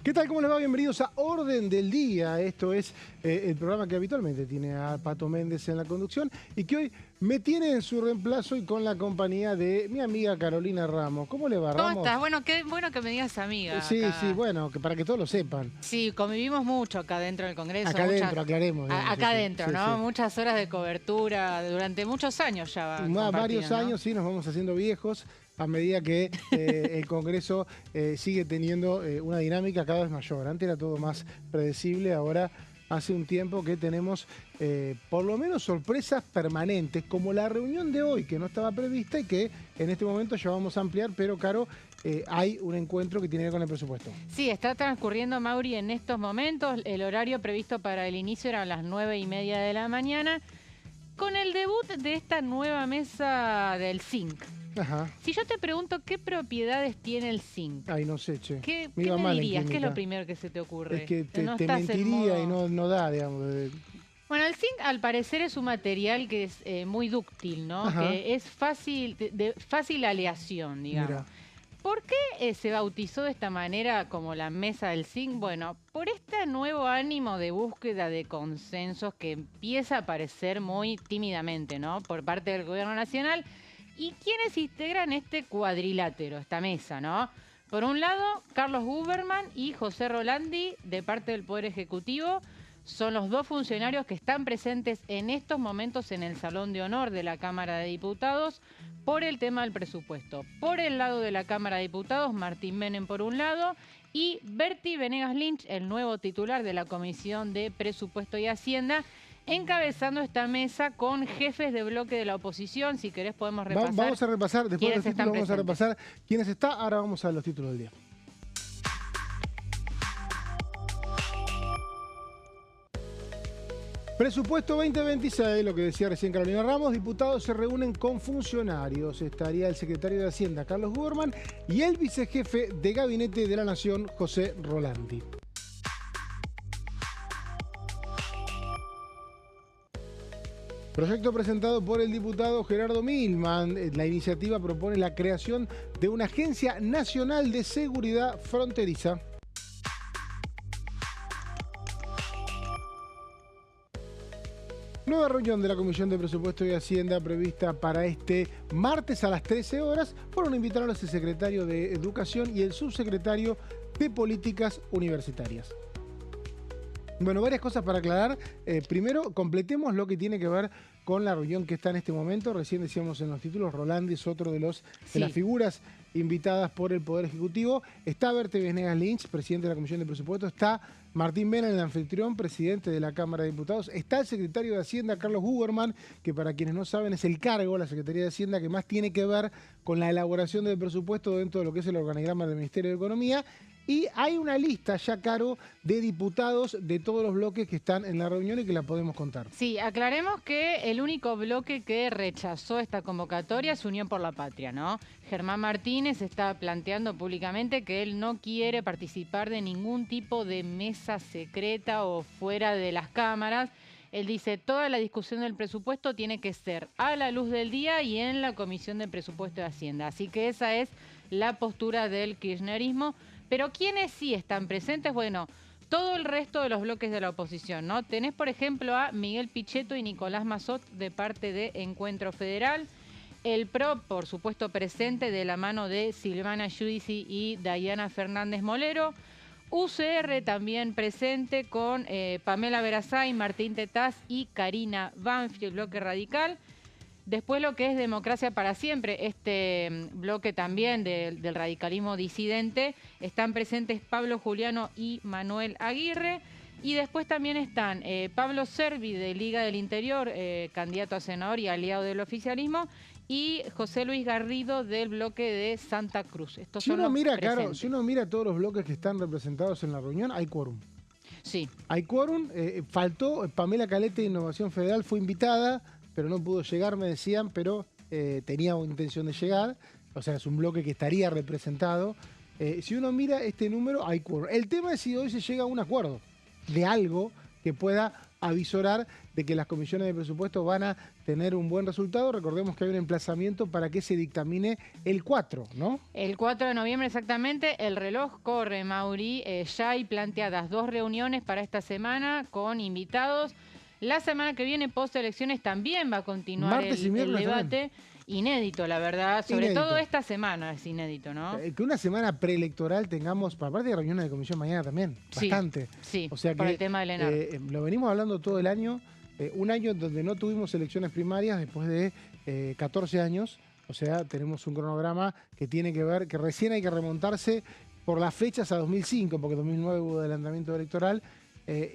¿Qué tal? ¿Cómo les va? Bienvenidos a Orden del Día. Esto es el programa que habitualmente tiene a Pato Méndez en la conducción y que hoy me tiene en su reemplazo y con la compañía de mi amiga Carolina Ramos. ¿Cómo le va, Ramos? ¿Cómo estás? Bueno, qué bueno que me digas amiga. Sí, acá. sí, bueno, para que todos lo sepan. Sí, convivimos mucho acá dentro del Congreso. Acá adentro, aclaremos. Digamos, acá sí, adentro, sí, ¿no? sí. Muchas horas de cobertura durante muchos años ya va. Varios ¿no? años, sí, nos vamos haciendo viejos a medida que el Congreso sigue teniendo una dinámica cada vez mayor. Antes era todo más predecible, ahora hace un tiempo que tenemos por lo menos sorpresas permanentes, como la reunión de hoy, que no estaba prevista y que en este momento ya vamos a ampliar, pero Caro, hay un encuentro que tiene que ver con el presupuesto. Sí, está transcurriendo, Mauri, en estos momentos. El horario previsto para el inicio era a las 9:30 de la mañana, con el debut de esta nueva mesa del zinc. Ajá. Si yo te pregunto qué propiedades tiene el zinc, Ay, no sé, che. ¿qué Me iba me mal en dirías? ¿Qué es química. lo primero que se te ocurre? Es que te No estás en mentiría modo- y no da, digamos. Bueno, el zinc al parecer es un material que es muy dúctil, ¿no? Ajá. Que es fácil, de fácil aleación, digamos. Mira. ¿Por qué se bautizó de esta manera como la mesa del zinc? Bueno, por este nuevo ánimo de búsqueda de consensos que empieza a aparecer muy tímidamente, ¿no? Por parte del gobierno nacional. ¿Y quiénes integran este cuadrilátero, esta mesa, no? Por un lado, Carlos Huberman y José Rolandi, de parte del Poder Ejecutivo, son los dos funcionarios que están presentes en estos momentos en el Salón de Honor de la Cámara de Diputados por el tema del presupuesto. Por el lado de la Cámara de Diputados, Martín Menem por un lado y Berti Venegas Lynch, el nuevo titular de la Comisión de Presupuesto y Hacienda, encabezando esta mesa con jefes de bloque de la oposición. Si querés podemos repasar. Vamos a repasar, después de los títulos vamos a presentes. repasar quiénes está. Ahora vamos a los títulos del día. Presupuesto 2026, lo que decía recién Carolina Ramos, diputados se reúnen con funcionarios. Estaría el secretario de Hacienda, Carlos Huberman, y el vicejefe de Gabinete de la Nación, José Rolandi. Proyecto presentado por el diputado Gerardo Milman. La iniciativa propone la creación de una Agencia Nacional de Seguridad Fronteriza. Nueva reunión de la Comisión de Presupuesto y Hacienda prevista para este martes a las 13 horas. Fueron invitados el secretario de Educación y el subsecretario de Políticas Universitarias. Bueno, varias cosas para aclarar. Primero, completemos lo que tiene que ver con la reunión que está en este momento. Recién decíamos en los títulos, Rolandi es otro de las figuras invitadas por el Poder Ejecutivo. Está Berti Venegas Lynch, presidente de la Comisión de Presupuesto. Está Martín Menem, el anfitrión, presidente de la Cámara de Diputados. Está el secretario de Hacienda, Carlos Huberman, que para quienes no saben es el cargo, la Secretaría de Hacienda, que más tiene que ver con la elaboración del presupuesto dentro de lo que es el organigrama del Ministerio de Economía. Y hay una lista ya, Caro, de diputados de todos los bloques que están en la reunión y que la podemos contar. Sí, aclaremos que el único bloque que rechazó esta convocatoria es Unión por la Patria, ¿no? Germán Martínez está planteando públicamente que él no quiere participar de ningún tipo de mesa secreta o fuera de las cámaras. Él dice, toda la discusión del presupuesto tiene que ser a la luz del día y en la Comisión de Presupuesto de Hacienda. Así que esa es la postura del kirchnerismo. Pero ¿quiénes sí están presentes? Bueno, todo el resto de los bloques de la oposición, ¿no? Tenés, por ejemplo, a Miguel Pichetto y Nicolás Massot de parte de Encuentro Federal. El PRO, por supuesto, presente de la mano de Silvana Giudici y Dayana Fernández Molero. UCR también presente con Pamela Verazay, Martín Tetaz y Karina Banfi, el bloque radical. Después lo que es Democracia para Siempre, este bloque también del radicalismo disidente, están presentes Pablo Juliano y Manuel Aguirre. Y después también están Pablo Servi de Liga del Interior, candidato a senador y aliado del oficialismo, y José Luis Garrido del bloque de Santa Cruz. Estos Si son uno los mira, presentes. Caro, si uno mira todos los bloques que están representados en la reunión, hay quórum. Sí. Hay quórum, faltó Pamela Calete de Innovación Federal, fue invitada, pero no pudo llegar, me decían, pero tenía intención de llegar. O sea, es un bloque que estaría representado. Si uno mira este número, hay quórum. El tema es si hoy se llega a un acuerdo de algo que pueda avisorar de que las comisiones de presupuesto van a tener un buen resultado. Recordemos que hay un emplazamiento para que se dictamine el 4, ¿no? El 4 de noviembre exactamente, el reloj corre, Mauri. Ya hay planteadas 2 reuniones para esta semana con invitados. La semana que viene, post elecciones, también va a continuar Martes y el miércoles debate. también. Inédito, la verdad. Sobre Inédito. todo esta semana es inédito, ¿no? Que una semana preelectoral tengamos, aparte de reuniones de comisión mañana también, Sí, bastante. sí, O sea por que, el tema del ENAR. lo venimos hablando todo el año, un año donde no tuvimos elecciones primarias después de 14 años. O sea, tenemos un cronograma que tiene que ver, que recién hay que remontarse por las fechas a 2005, porque 2009 hubo adelantamiento electoral,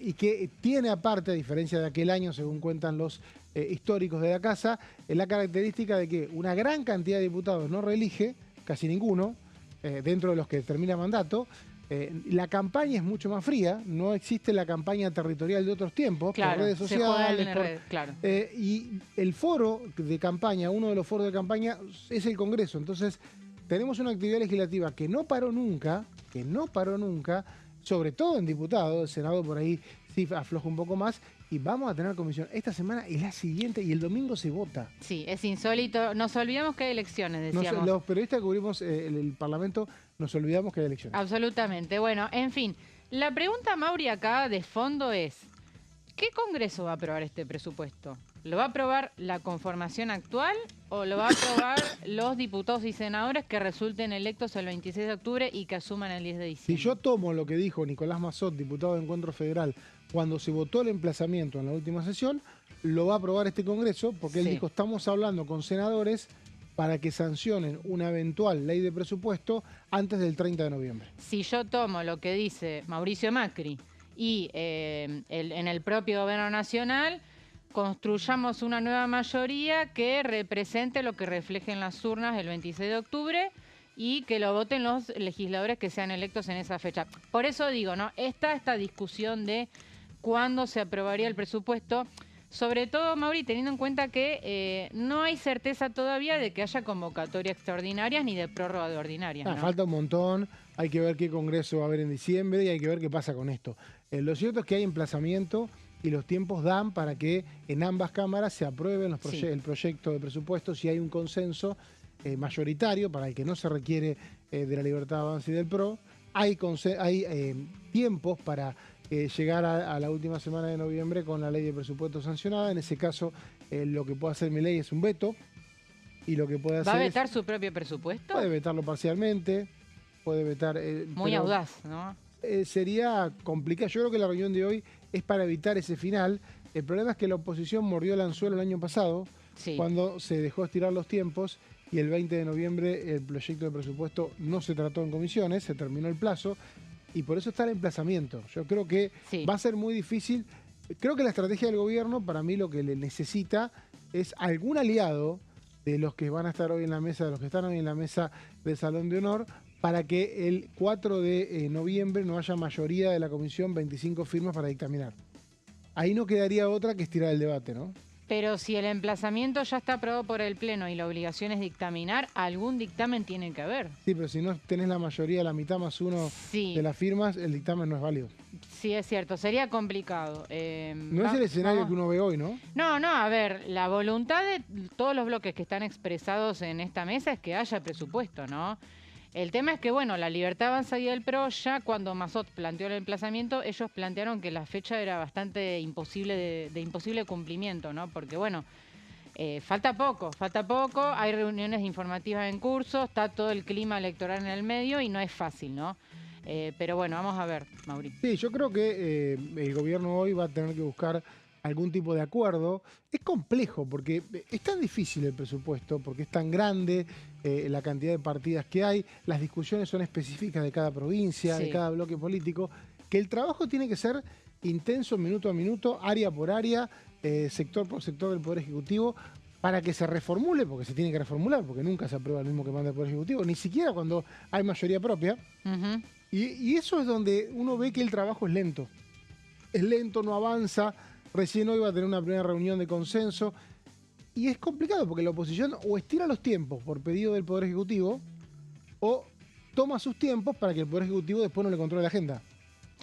y que tiene aparte, a diferencia de aquel año, según cuentan los históricos de la casa, la característica de que una gran cantidad de diputados no reelige, casi ninguno, dentro de los que termina mandato. La campaña es mucho más fría, no existe la campaña territorial de otros tiempos, Claro, por redes se juega sociales. en redes, claro. Y el foro de campaña, uno de los foros de campaña, es el Congreso. Entonces, tenemos una actividad legislativa que no paró nunca, sobre todo en diputados. El Senado por ahí sí afloja un poco más, y vamos a tener comisión esta semana y la siguiente, y el domingo se vota. Sí, es insólito. Nos olvidamos que hay elecciones, decíamos. Los periodistas que cubrimos el Parlamento nos olvidamos que hay elecciones. Absolutamente. Bueno, en fin. La pregunta, Mauri, acá de fondo es, ¿qué Congreso va a aprobar este presupuesto? ¿Lo va a aprobar la conformación actual o lo va a aprobar los diputados y senadores que resulten electos el 26 de octubre y que asuman el 10 de Si diciembre? yo tomo lo que dijo Nicolás Massot, diputado de Encuentro Federal, cuando se votó el emplazamiento en la última sesión, lo va a aprobar este Congreso, porque él Sí. dijo, estamos hablando con senadores para que sancionen una eventual ley de presupuesto antes del 30 de noviembre. Si yo tomo lo que dice Mauricio Macri y en el propio gobierno nacional, construyamos una nueva mayoría que represente lo que refleje en las urnas el 26 de octubre y que lo voten los legisladores que sean electos en esa fecha. Por eso digo, ¿no? Está esta discusión de cuándo se aprobaría el presupuesto, sobre todo, Mauri, teniendo en cuenta que no hay certeza todavía de que haya convocatorias extraordinarias ni de prórroga de ordinarias, ¿no? Falta un montón, hay que ver qué Congreso va a haber en diciembre y hay que ver qué pasa con esto. Lo cierto es que hay emplazamiento y los tiempos dan para que en ambas cámaras se aprueben Sí. el proyecto de presupuesto si hay un consenso mayoritario para el que no se requiere de la Libertad de Avance y del PRO. Hay tiempos para llegar a la última semana de noviembre con la ley de presupuesto sancionada. En ese caso, lo que puede hacer Milei es un veto, y lo que puede hacer ¿Va a vetar su propio presupuesto? puede vetarlo parcialmente, puede vetar... Muy pero, audaz, ¿no? sería complicado. Yo creo que la reunión de hoy es para evitar ese final. El problema es que la oposición mordió el anzuelo el año pasado, Sí. cuando se dejó estirar los tiempos, y el 20 de noviembre el proyecto de presupuesto no se trató en comisiones, se terminó el plazo, y por eso está el emplazamiento. Yo creo que Sí. va a ser muy difícil. Creo que la estrategia del gobierno, para mí, lo que le necesita es algún aliado de los que van a estar hoy en la mesa, de los que están hoy en la mesa del Salón de Honor, para que el 4 de noviembre no haya mayoría de la comisión, 25 firmas para dictaminar. Ahí no quedaría otra que estirar el debate, ¿no? Pero si el emplazamiento ya está aprobado por el Pleno y la obligación es dictaminar, algún dictamen tiene que haber. Sí, pero si no tenés la mayoría, la mitad más uno Sí. de las firmas, el dictamen no es válido. Sí, es cierto, sería complicado. No es el escenario que uno ve hoy, ¿no? No, a ver, la voluntad de todos los bloques que están expresados en esta mesa es que haya presupuesto, ¿no? El tema es que, bueno, la Libertad Avanza y el PRO, ya cuando Massot planteó el emplazamiento, ellos plantearon que la fecha era bastante imposible de imposible cumplimiento, ¿no? Porque, bueno, falta poco, hay reuniones informativas en curso, está todo el clima electoral en el medio y no es fácil, ¿no? Pero bueno, vamos a ver, Mauricio. Sí, yo creo que el gobierno hoy va a tener que buscar algún tipo de acuerdo. Es complejo porque es tan difícil el presupuesto, porque es tan grande la cantidad de partidas que hay, las discusiones son específicas de cada provincia, Sí. de cada bloque político, que el trabajo tiene que ser intenso minuto a minuto, área por área, sector por sector del Poder Ejecutivo, para que se reformule, porque se tiene que reformular, porque nunca se aprueba el mismo que manda el Poder Ejecutivo, ni siquiera cuando hay mayoría propia. Ujú. Y eso es donde uno ve que el trabajo es lento. Es lento, no avanza. Recién hoy va a tener una primera reunión de consenso. Y es complicado porque la oposición o estira los tiempos por pedido del Poder Ejecutivo o toma sus tiempos para que el Poder Ejecutivo después no le controle la agenda.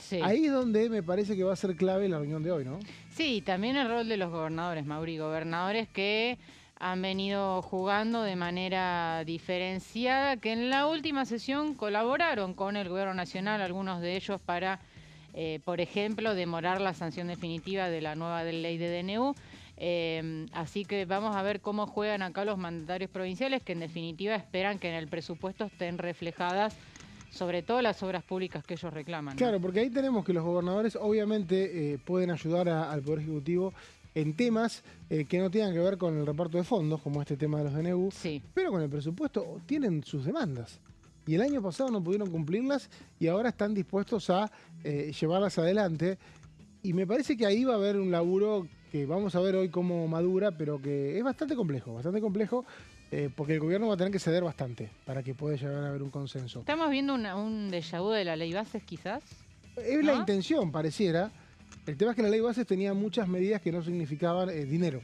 Sí. Ahí es donde me parece que va a ser clave la reunión de hoy, ¿no? Sí, también el rol de los gobernadores, Mauri, gobernadores que han venido jugando de manera diferenciada, que en la última sesión colaboraron con el gobierno nacional, algunos de ellos para, por ejemplo, demorar la sanción definitiva de la nueva ley de DNU. Así que vamos a ver cómo juegan acá los mandatarios provinciales, que en definitiva esperan que en el presupuesto estén reflejadas sobre todo las obras públicas que ellos reclaman, ¿no? Claro, porque ahí tenemos que los gobernadores obviamente pueden ayudar al Poder Ejecutivo en temas que no tengan que ver con el reparto de fondos, como este tema de los DNU, Sí. pero con el presupuesto tienen sus demandas. Y el año pasado no pudieron cumplirlas y ahora están dispuestos a llevarlas adelante. Y me parece que ahí va a haber un laburo que vamos a ver hoy cómo madura, pero que es bastante complejo, porque el gobierno va a tener que ceder bastante para que pueda llegar a haber un consenso. Estamos viendo un déjà vu de la ley Bases, quizás. Es la intención, pareciera. El tema es que la ley Bases tenía muchas medidas que no significaban dinero.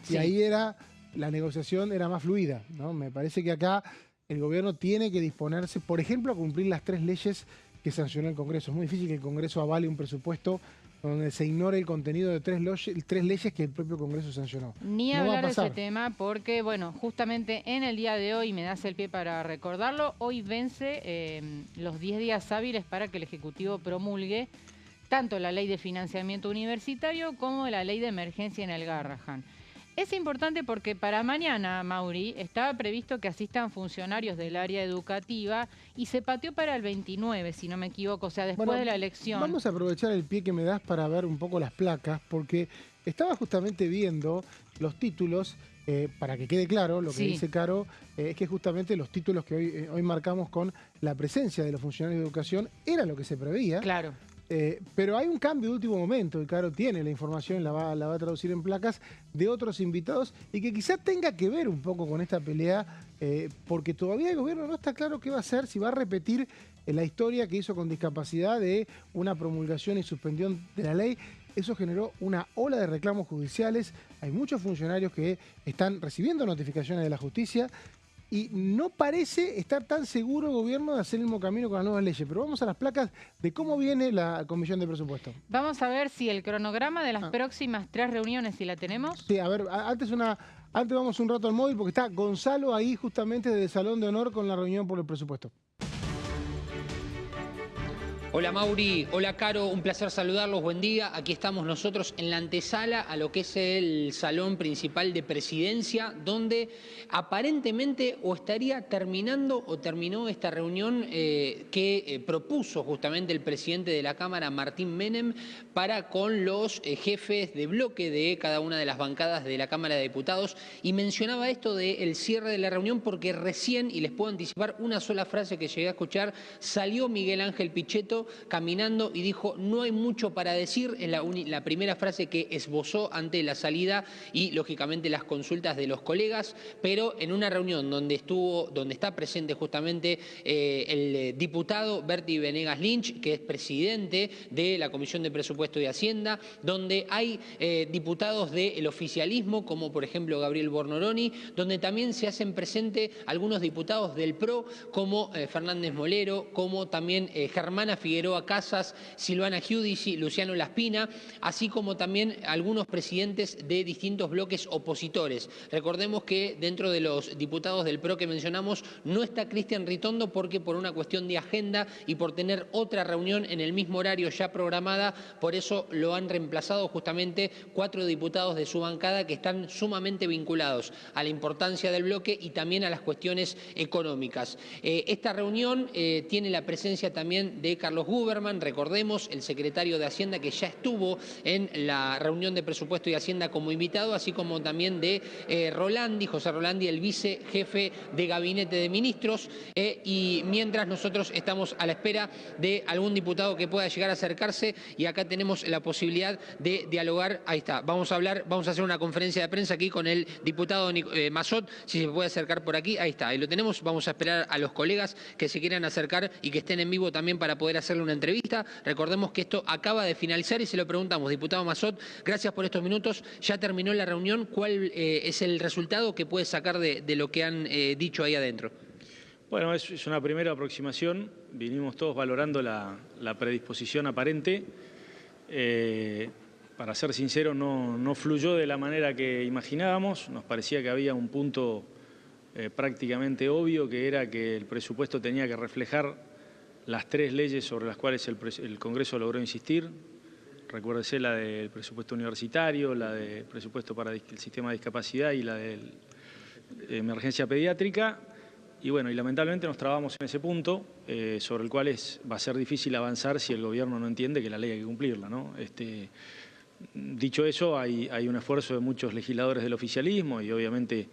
Sí. Y ahí la negociación era más fluida, ¿no? Me parece que acá el gobierno tiene que disponerse, por ejemplo, a cumplir las 3 leyes que sancionó el Congreso. Es muy difícil que el Congreso avale un presupuesto donde se ignore el contenido de 3 leyes que el propio Congreso sancionó. Ni No va a hablar de ese pasar. tema porque, bueno, justamente en el día de hoy, me das el pie para recordarlo, hoy vence los 10 días hábiles para que el Ejecutivo promulgue tanto la ley de financiamiento universitario como la ley de emergencia en el Garrahan. Es importante porque para mañana, Mauri, estaba previsto que asistan funcionarios del área educativa y se pateó para el 29, si no me equivoco, o sea, después de la elección. Vamos a aprovechar el pie que me das para ver un poco las placas, porque estaba justamente viendo los títulos, para que quede claro lo que dice Caro, es que justamente los títulos que hoy marcamos con la presencia de los funcionarios de educación era lo que se preveía. Claro. Pero hay un cambio de último momento, y Caro tiene la información, la va a traducir en placas, de otros invitados, y que quizá tenga que ver un poco con esta pelea, porque todavía el gobierno no está claro qué va a hacer, si va a repetir la historia que hizo con discapacidad de una promulgación y suspensión de la ley. Eso generó una ola de reclamos judiciales, hay muchos funcionarios que están recibiendo notificaciones de la justicia, y no parece estar tan seguro el gobierno de hacer el mismo camino con las nuevas leyes. Pero vamos a las placas de cómo viene la comisión de presupuesto. Vamos a ver si el cronograma de las próximas 3 reuniones, si la tenemos. Sí, a ver, antes vamos un rato al móvil porque está Gonzalo ahí justamente desde el Salón de Honor con la reunión por el presupuesto. Hola Mauri, hola Caro, un placer saludarlos, buen día. Aquí estamos nosotros en la antesala a lo que es el salón principal de presidencia, donde aparentemente o estaría terminando o terminó esta reunión que propuso justamente el presidente de la Cámara, Martín Menem, para con los jefes de bloque de cada una de las bancadas de la Cámara de Diputados. Y mencionaba esto del cierre de la reunión porque recién, y les puedo anticipar una sola frase que llegué a escuchar, salió Miguel Ángel Pichetto caminando y dijo: no hay mucho para decir, en la primera frase que esbozó ante la salida y lógicamente las consultas de los colegas, pero en una reunión donde está presente justamente el diputado Berti Venegas Lynch, que es presidente de la Comisión de Presupuesto y Hacienda, donde hay diputados del oficialismo, como por ejemplo Gabriel Bornoroni, donde también se hacen presente algunos diputados del PRO, como Fernández Molero, como también Germana Figueroa Casas, Silvana Giudici, Luciano Laspina, así como también algunos presidentes de distintos bloques opositores. Recordemos que dentro de los diputados del PRO que mencionamos no está Cristian Ritondo porque por una cuestión de agenda y por tener otra reunión en el mismo horario ya programada, por eso lo han reemplazado justamente 4 diputados de su bancada que están sumamente vinculados a la importancia del bloque y también a las cuestiones económicas. Esta reunión tiene la presencia también de Carlos Guberman, recordemos, el secretario de Hacienda que ya estuvo en la reunión de presupuesto y Hacienda como invitado, así como también de José Rolandi, el vicejefe de gabinete de ministros, y mientras nosotros estamos a la espera de algún diputado que pueda llegar a acercarse, y acá tenemos la posibilidad de dialogar. Ahí está, vamos a hacer una conferencia de prensa aquí con el diputado Massot, si se puede acercar por aquí. Ahí está, ahí lo tenemos. Vamos a esperar a los colegas que se quieran acercar y que estén en vivo también para poder hacerle una entrevista. Recordemos que esto acaba de finalizar y se lo preguntamos. Diputado Massot, gracias por estos minutos. Ya terminó la reunión. ¿Cuál es el resultado que puede sacar de lo que han dicho ahí adentro? Bueno, es una primera aproximación. Vinimos todos valorando la predisposición aparente. Para ser sincero, no fluyó de la manera que imaginábamos. Nos parecía que había un punto prácticamente obvio, que era que el presupuesto tenía que reflejar las 3 leyes sobre las cuales el Congreso logró insistir. Recuérdese la del presupuesto universitario, la del presupuesto para el sistema de discapacidad y la de emergencia pediátrica. Y bueno, y lamentablemente nos trabamos en ese punto, sobre el cual va a ser difícil avanzar si el gobierno no entiende que la ley hay que cumplirla, ¿no? Dicho eso, hay un esfuerzo de muchos legisladores del oficialismo y obviamente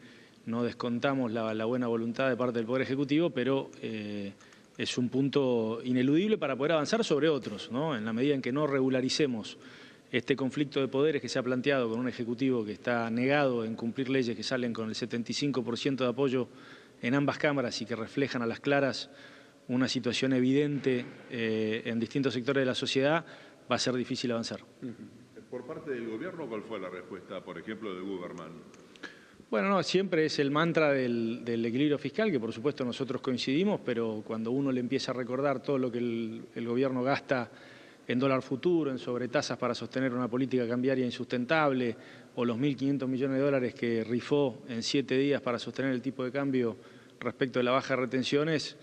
no descontamos la buena voluntad de parte del Poder Ejecutivo, pero es un punto ineludible para poder avanzar sobre otros, ¿no? En la medida en que no regularicemos este conflicto de poderes que se ha planteado con un Ejecutivo que está negado en cumplir leyes que salen con el 75% de apoyo en ambas cámaras y que reflejan a las claras una situación evidente en distintos sectores de la sociedad, va a ser difícil avanzar. Por parte del gobierno, ¿cuál fue la respuesta, por ejemplo, de Buberman? Bueno, no, siempre es el mantra del equilibrio fiscal, que por supuesto nosotros coincidimos, pero cuando uno le empieza a recordar todo lo que el gobierno gasta en dólar futuro, en sobretasas para sostener una política cambiaria insustentable, o los 1.500 millones de dólares que rifó en 7 días para sostener el tipo de cambio respecto de la baja de retenciones,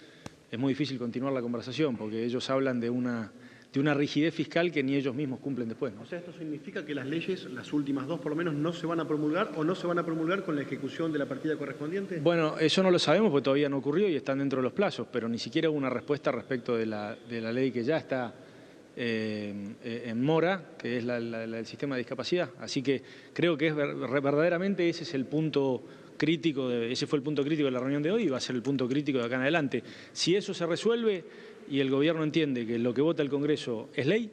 es muy difícil continuar la conversación, porque ellos hablan de una rigidez fiscal que ni ellos mismos cumplen después, ¿no? O sea, ¿esto significa que las leyes, las últimas 2 por lo menos, no se van a promulgar o no se van a promulgar con la ejecución de la partida correspondiente? Bueno, eso no lo sabemos porque todavía no ocurrió y están dentro de los plazos, pero ni siquiera hubo una respuesta respecto de la ley que ya está en mora, que es la del sistema de discapacidad. Así que creo que verdaderamente ese es el punto crítico, ese fue el punto crítico de la reunión de hoy y va a ser el punto crítico de acá en adelante. Si eso se resuelve y el gobierno entiende que lo que vota el Congreso es ley,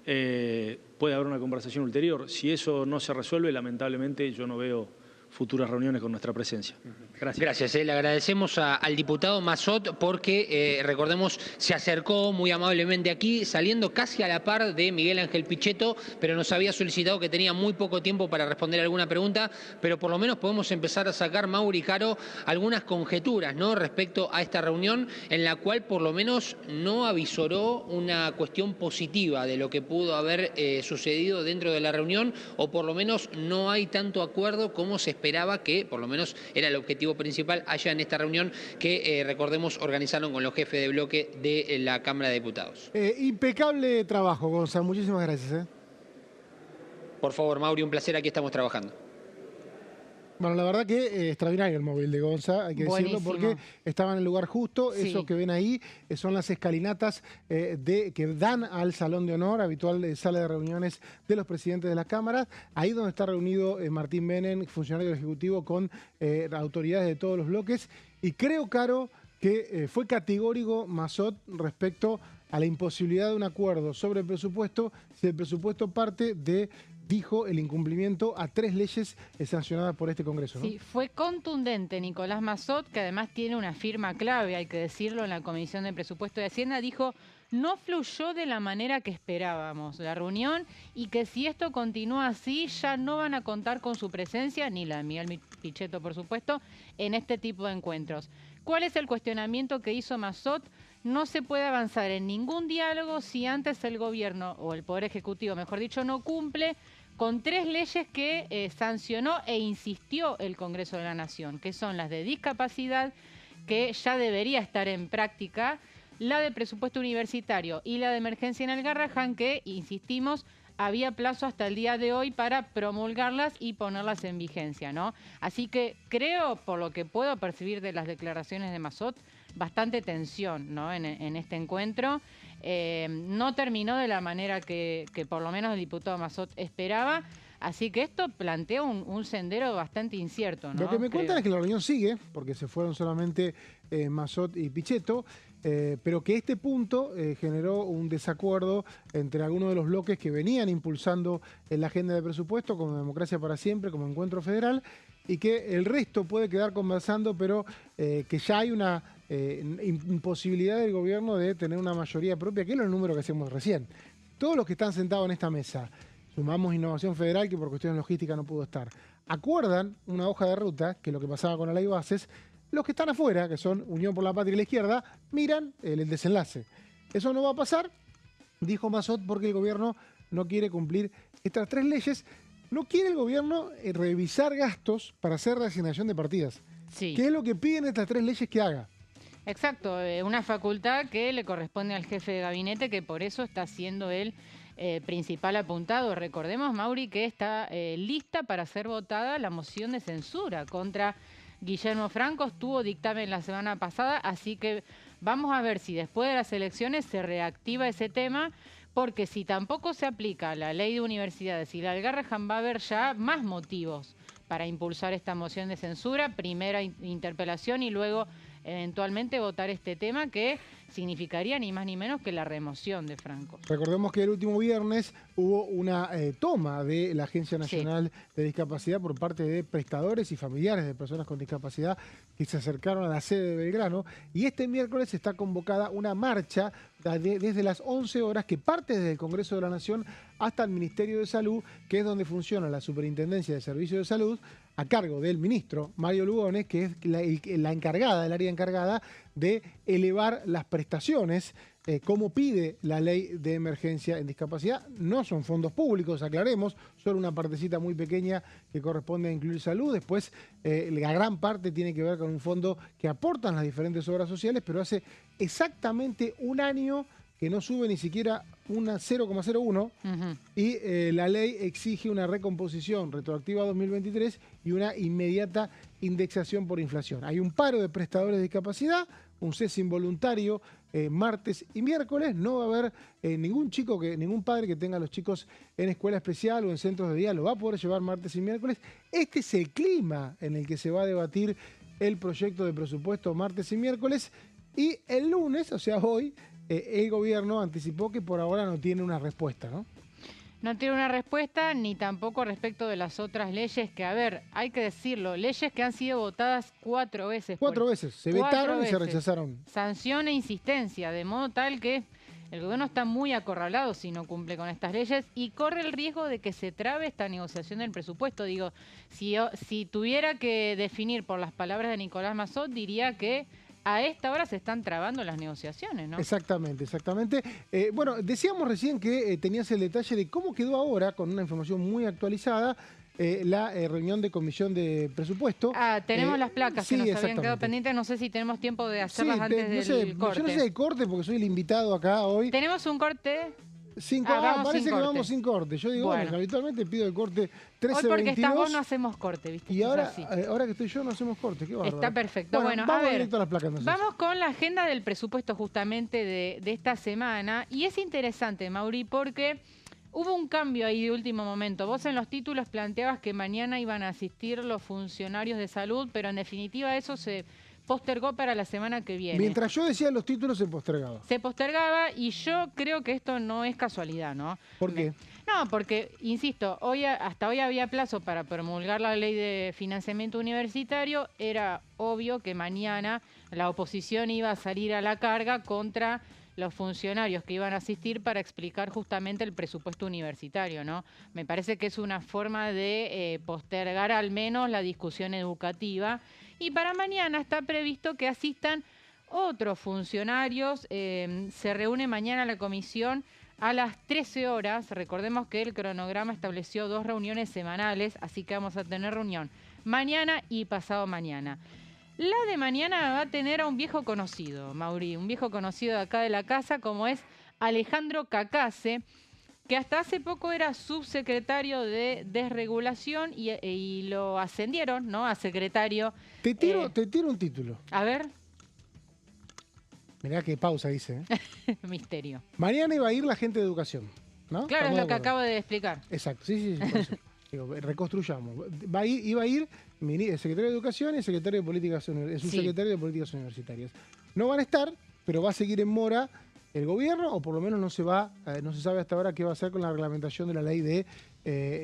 puede haber una conversación ulterior. Si eso no se resuelve, lamentablemente yo no veo futuras reuniones con nuestra presencia. Gracias. Gracias. Le agradecemos al diputado Massot porque, recordemos, se acercó muy amablemente aquí, saliendo casi a la par de Miguel Ángel Pichetto, pero nos había solicitado que tenía muy poco tiempo para responder alguna pregunta, pero por lo menos podemos empezar a sacar, Mauri, Caro, algunas conjeturas, ¿no?, respecto a esta reunión en la cual por lo menos no avisoró una cuestión positiva de lo que pudo haber sucedido dentro de la reunión, o por lo menos no hay tanto acuerdo como se esperaba, que por lo menos era el objetivo principal allá en esta reunión que, recordemos, organizaron con los jefes de bloque de la Cámara de Diputados. Impecable trabajo, Gonzalo. Muchísimas gracias. Por favor, Mauri, un placer, aquí estamos trabajando. Bueno, la verdad que extraordinario el móvil de Gonza, hay que decirlo, porque estaba en el lugar justo. Sí. Eso que ven ahí son las escalinatas que dan al Salón de Honor, habitual sala de reuniones de los presidentes de las cámaras. Ahí donde está reunido Martín Menem, funcionario del Ejecutivo, con autoridades de todos los bloques. Y creo, Caro, que fue categórico Massot respecto a la imposibilidad de un acuerdo sobre el presupuesto, si el presupuesto parte de, dijo, el incumplimiento a 3 leyes sancionadas por este Congreso, ¿no? Sí, fue contundente Nicolás Massot, que además tiene una firma clave, hay que decirlo, en la Comisión de Presupuesto de Hacienda. Dijo: no fluyó de la manera que esperábamos la reunión y que si esto continúa así ya no van a contar con su presencia, ni la de Miguel Pichetto, por supuesto, en este tipo de encuentros. ¿Cuál es el cuestionamiento que hizo Massot? No se puede avanzar en ningún diálogo si antes el gobierno, o el Poder Ejecutivo, mejor dicho, no cumple con 3 leyes que sancionó e insistió el Congreso de la Nación, que son las de discapacidad, que ya debería estar en práctica, la de presupuesto universitario y la de emergencia en el Garrahan, que, insistimos, había plazo hasta el día de hoy para promulgarlas y ponerlas en vigencia, ¿no? Así que creo, por lo que puedo percibir de las declaraciones de Massot, bastante tensión, ¿no?, en este encuentro. No terminó de la manera que por lo menos el diputado Massot esperaba. Así que esto plantea un sendero bastante incierto, ¿no? Lo que me cuentan es que la reunión sigue, porque se fueron solamente Massot y Pichetto, pero que este punto generó un desacuerdo entre algunos de los bloques que venían impulsando la agenda de presupuesto, como Democracia para Siempre, como Encuentro Federal, y que el resto puede quedar conversando, pero que ya hay una imposibilidad del gobierno de tener una mayoría propia, que es el número que hacemos recién. Todos los que están sentados en esta mesa, sumamos Innovación Federal, que por cuestiones logísticas no pudo estar, acuerdan una hoja de ruta, que es lo que pasaba con la ley Bases, Los que están afuera, que son Unión por la Patria y la izquierda, miran el desenlace. Eso no va a pasar, dijo Massot, porque el gobierno no quiere cumplir estas 3 leyes. No quiere el gobierno revisar gastos para hacer reasignación de partidas. Sí. ¿Qué es lo que piden estas 3 leyes que haga? Exacto, una facultad que le corresponde al jefe de gabinete, que por eso está siendo el principal apuntado. Recordemos, Mauri, que está lista para ser votada la moción de censura contra Guillermo Franco. Estuvo dictamen la semana pasada, así que vamos a ver si después de las elecciones se reactiva ese tema, porque si tampoco se aplica la ley de universidades y la Algarrahan, va a haber ya más motivos para impulsar esta moción de censura, primera interpelación y luego eventualmente votar este tema, que significaría ni más ni menos que la remoción de Franco. Recordemos que el último viernes hubo una toma de la Agencia Nacional de Discapacidad por parte de prestadores y familiares de personas con discapacidad que se acercaron a la sede de Belgrano, y este miércoles está convocada una marcha desde las 11 horas que parte desde el Congreso de la Nación hasta el Ministerio de Salud, que es donde funciona la Superintendencia de Servicios de Salud, a cargo del ministro Mario Lugones, que es la encargada, el área encargada de elevar las prestaciones, como pide la ley de emergencia en discapacidad. No son fondos públicos, aclaremos, solo una partecita muy pequeña que corresponde a incluir salud. Después, la gran parte tiene que ver con un fondo que aportan las diferentes obras sociales, pero hace exactamente un año que no sube ni siquiera una 0,01, y la ley exige una recomposición retroactiva a 2023 y una inmediata indexación por inflación. Hay un paro de prestadores de discapacidad, un cese involuntario martes y miércoles. No va a haber ningún padre que tenga a los chicos en escuela especial o en centros de día, lo va a poder llevar martes y miércoles. Este es el clima en el que se va a debatir el proyecto de presupuesto martes y miércoles, y el lunes, o sea hoy, el gobierno anticipó que por ahora no tiene una respuesta, ¿no? No tiene una respuesta, ni tampoco respecto de las otras leyes que, a ver, hay que decirlo, leyes que han sido votadas 4 veces. 4 veces, se vetaron y se rechazaron. Sanción e insistencia, de modo tal que el gobierno está muy acorralado si no cumple con estas leyes y corre el riesgo de que se trabe esta negociación del presupuesto. Digo, si tuviera que definir por las palabras de Nicolás Massot, diría que a esta hora se están trabando las negociaciones, ¿no? Exactamente, exactamente. Bueno, decíamos recién que tenías el detalle de cómo quedó ahora, con una información muy actualizada, la reunión de comisión de presupuesto. Tenemos las placas que nos habían quedado pendientes. No sé si tenemos tiempo de hacerlas antes del corte. Yo no sé de corte porque soy el invitado acá hoy. Tenemos un corte. Parece que vamos sin corte. Yo digo, bueno, habitualmente pido el corte 13:22. Hoy porque estás vos no hacemos corte, ¿viste? Y ahora que estoy yo no hacemos corte. Qué bárbaro. Está perfecto. Bueno, vamos a ver, directo a las placas, entonces. Vamos con la agenda del presupuesto justamente de esta semana. Y es interesante, Mauri, porque hubo un cambio ahí de último momento. Vos en los títulos planteabas que mañana iban a asistir los funcionarios de salud, pero en definitiva eso se postergó para la semana que viene. Mientras yo decía los títulos, se postergaba. Se postergaba, y yo creo que esto no es casualidad, ¿no? ¿Por qué? No, porque, insisto, hasta hoy había plazo para promulgar la ley de financiamiento universitario. Era obvio que mañana la oposición iba a salir a la carga contra los funcionarios que iban a asistir para explicar justamente el presupuesto universitario, ¿no? Me parece que es una forma de postergar al menos la discusión educativa. Y para mañana está previsto que asistan otros funcionarios. Se reúne mañana la comisión a las 13 horas. Recordemos que el cronograma estableció 2 reuniones semanales, así que vamos a tener reunión mañana y pasado mañana. La de mañana va a tener a un viejo conocido, Mauri, un viejo conocido de acá de la casa, como es Alejandro Cacase, que hasta hace poco era subsecretario de Desregulación y lo ascendieron, ¿no?, a secretario. Te tiro un título. A ver. Mirá qué pausa dice. Misterio. Mañana iba a ir la gente de educación, ¿no? Claro, es lo que acabo de explicar. Exacto, sí, por eso. Digo, reconstruyamos. Iba a ir el secretario de Educación y el secretario de Políticas, el subsecretario de Políticas Universitarias. No van a estar, pero va a seguir en mora el gobierno, o por lo menos no se sabe hasta ahora qué va a hacer con la reglamentación de la ley de